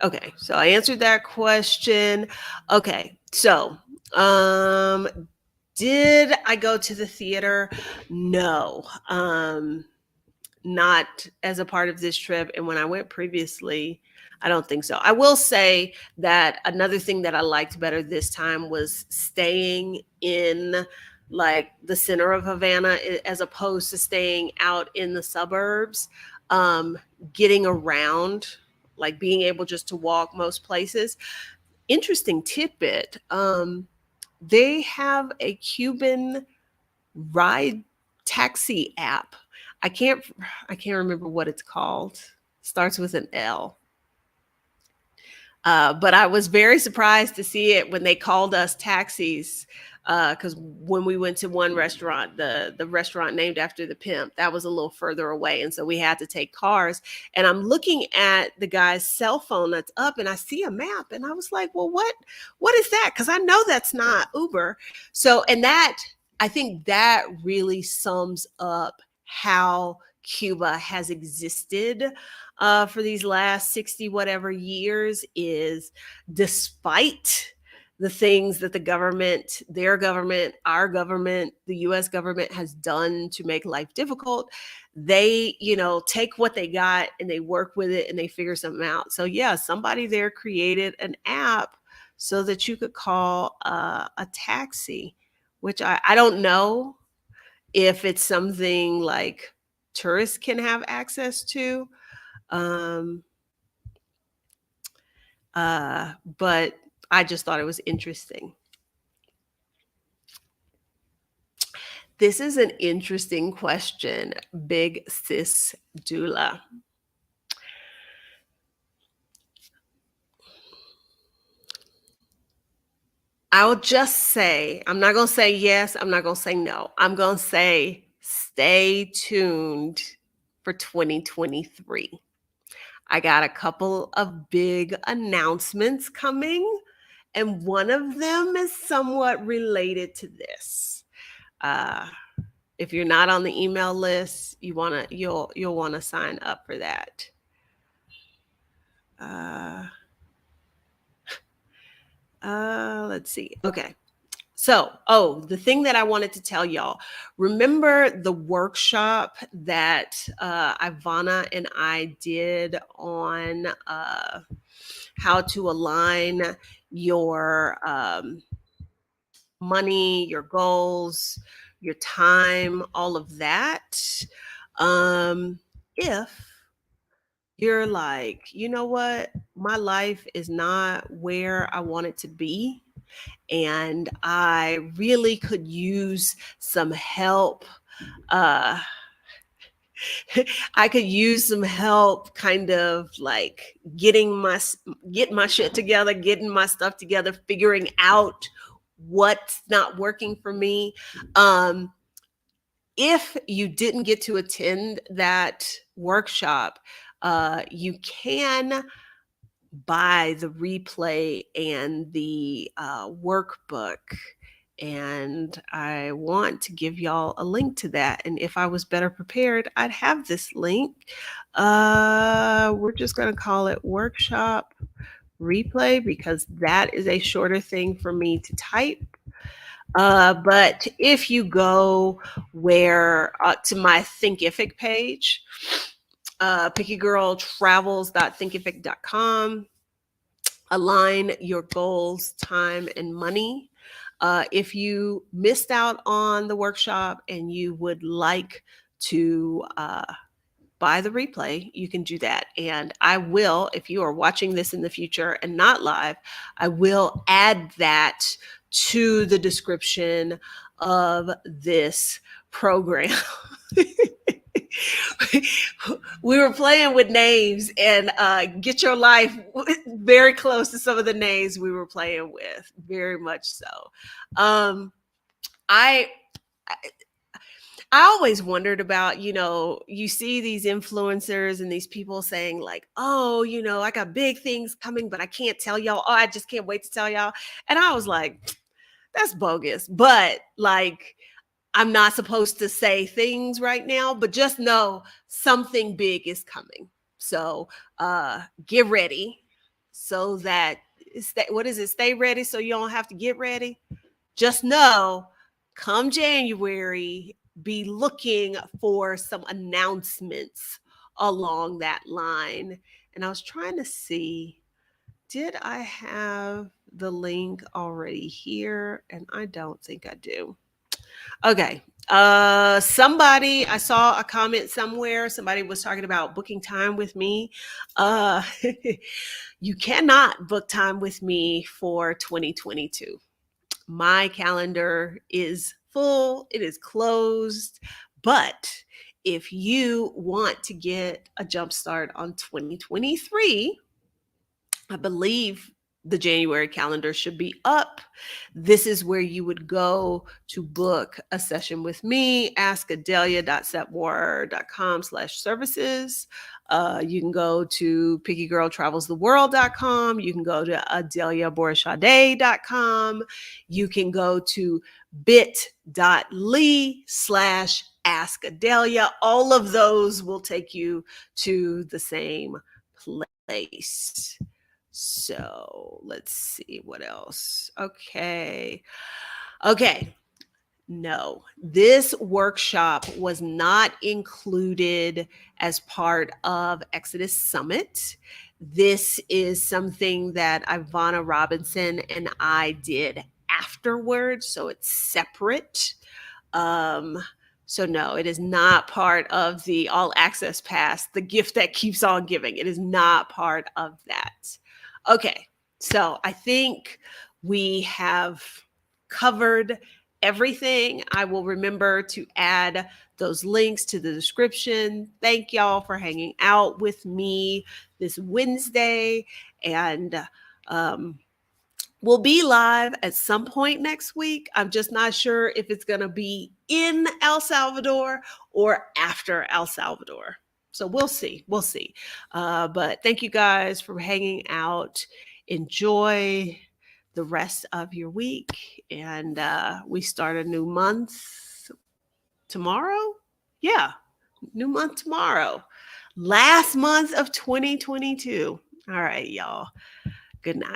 Okay, so I answered that question. Okay, so did I go to the theater? No. Not as a part of this trip. And when I went previously, I don't think so. I will say that another thing that I liked better this time was staying in, like, the center of Havana, as opposed to staying out in the suburbs. Um, Getting around, like being able just to walk most places. Interesting tidbit. They have a Cuban ride taxi app. I can't I can't remember what it's called. Starts with an L. But I was very surprised to see it when they called us taxis. Because when we went to one restaurant, the restaurant named after the pimp, that was a little further away, and so we had to take cars. And I'm looking at the guy's cell phone that's up, and I see a map, and I was like, "Well, what is that?" Because I know that's not Uber. So, and that, I think that really sums up how Cuba has existed for these last 60 whatever years, is, despite the things that the government, their government, our government, the US government has done to make life difficult, they, take what they got and they work with it and they figure something out. So yeah, somebody there created an app so that you could call a taxi, which I don't know if it's something like tourists can have access to. Um, but I just thought it was interesting. This is an interesting question, Big Sis Dula. I'll just say, I'm not going to say yes, I'm not going to say no. I'm going to say stay tuned for 2023. I got a couple of big announcements coming, and one of them is somewhat related to this. Uh, if you're not on the email list, you'll want to sign up for that. Uh, let's see. Okay. So, the thing that I wanted to tell y'all, remember the workshop that Ivana and I did on how to align your money, your goals, your time, all of that? If you're like, you know what, my life is not where I want it to be, and I really could use some help. Uh, I could use some help, kind of like getting my shit together, getting my stuff together, figuring out what's not working for me. Um, if you didn't get to attend that workshop, you can buy the replay and the workbook. And I want to give y'all a link to that. And if I was better prepared, I'd have this link. We're just going to call it workshop replay because that is a shorter thing for me to type. But if you go to my Thinkific page, pickygirltravels.thinkific.com, align your goals, time, and money. If you missed out on the workshop and you would like to buy the replay, you can do that. And I will, if you are watching this in the future and not live, I will add that to the description of this program. We were playing with names, and get your life very close to some of the names we were playing with, very much so. I always wondered about, you see these influencers and these people saying like, oh, I got big things coming, but I can't tell y'all. Oh, I just can't wait to tell y'all. And I was like, that's bogus. But like, I'm not supposed to say things right now, but just know something big is coming. So get ready so that, what is it? Stay ready so you don't have to get ready. Just know, come January, be looking for some announcements along that line. And I was trying to see, did I have the link already here? And I don't think I do. Okay. Somebody, I saw a comment somewhere. Somebody was talking about booking time with me. You cannot book time with me for 2022. My calendar is full, it is closed. But if you want to get a jump start on 2023, I believe the January calendar should be up. This is where you would go to book a session with me, askadelia.setmore.com/services. You can go to pickygirltravelstheworld.com. You can go to adeliaborishade.com. You can go to bit.ly/askadelia. All of those will take you to the same place. So let's see what else. Okay. No, this workshop was not included as part of Exodus Summit. This is something that Ivana Robinson and I did afterwards, so it's separate. So no, it is not part of the All Access Pass, the gift that keeps on giving. It is not part of that. Okay, so I think we have covered everything. I will remember to add those links to the description. Thank y'all for hanging out with me this Wednesday. And um, we'll be live at some point next week. I'm just not sure if it's going to be in El Salvador or after El Salvador. So we'll see. We'll see. But thank you guys for hanging out. Enjoy the rest of your week. And we start a new month tomorrow. Yeah, new month tomorrow. Last month of 2022. All right, y'all. Good night.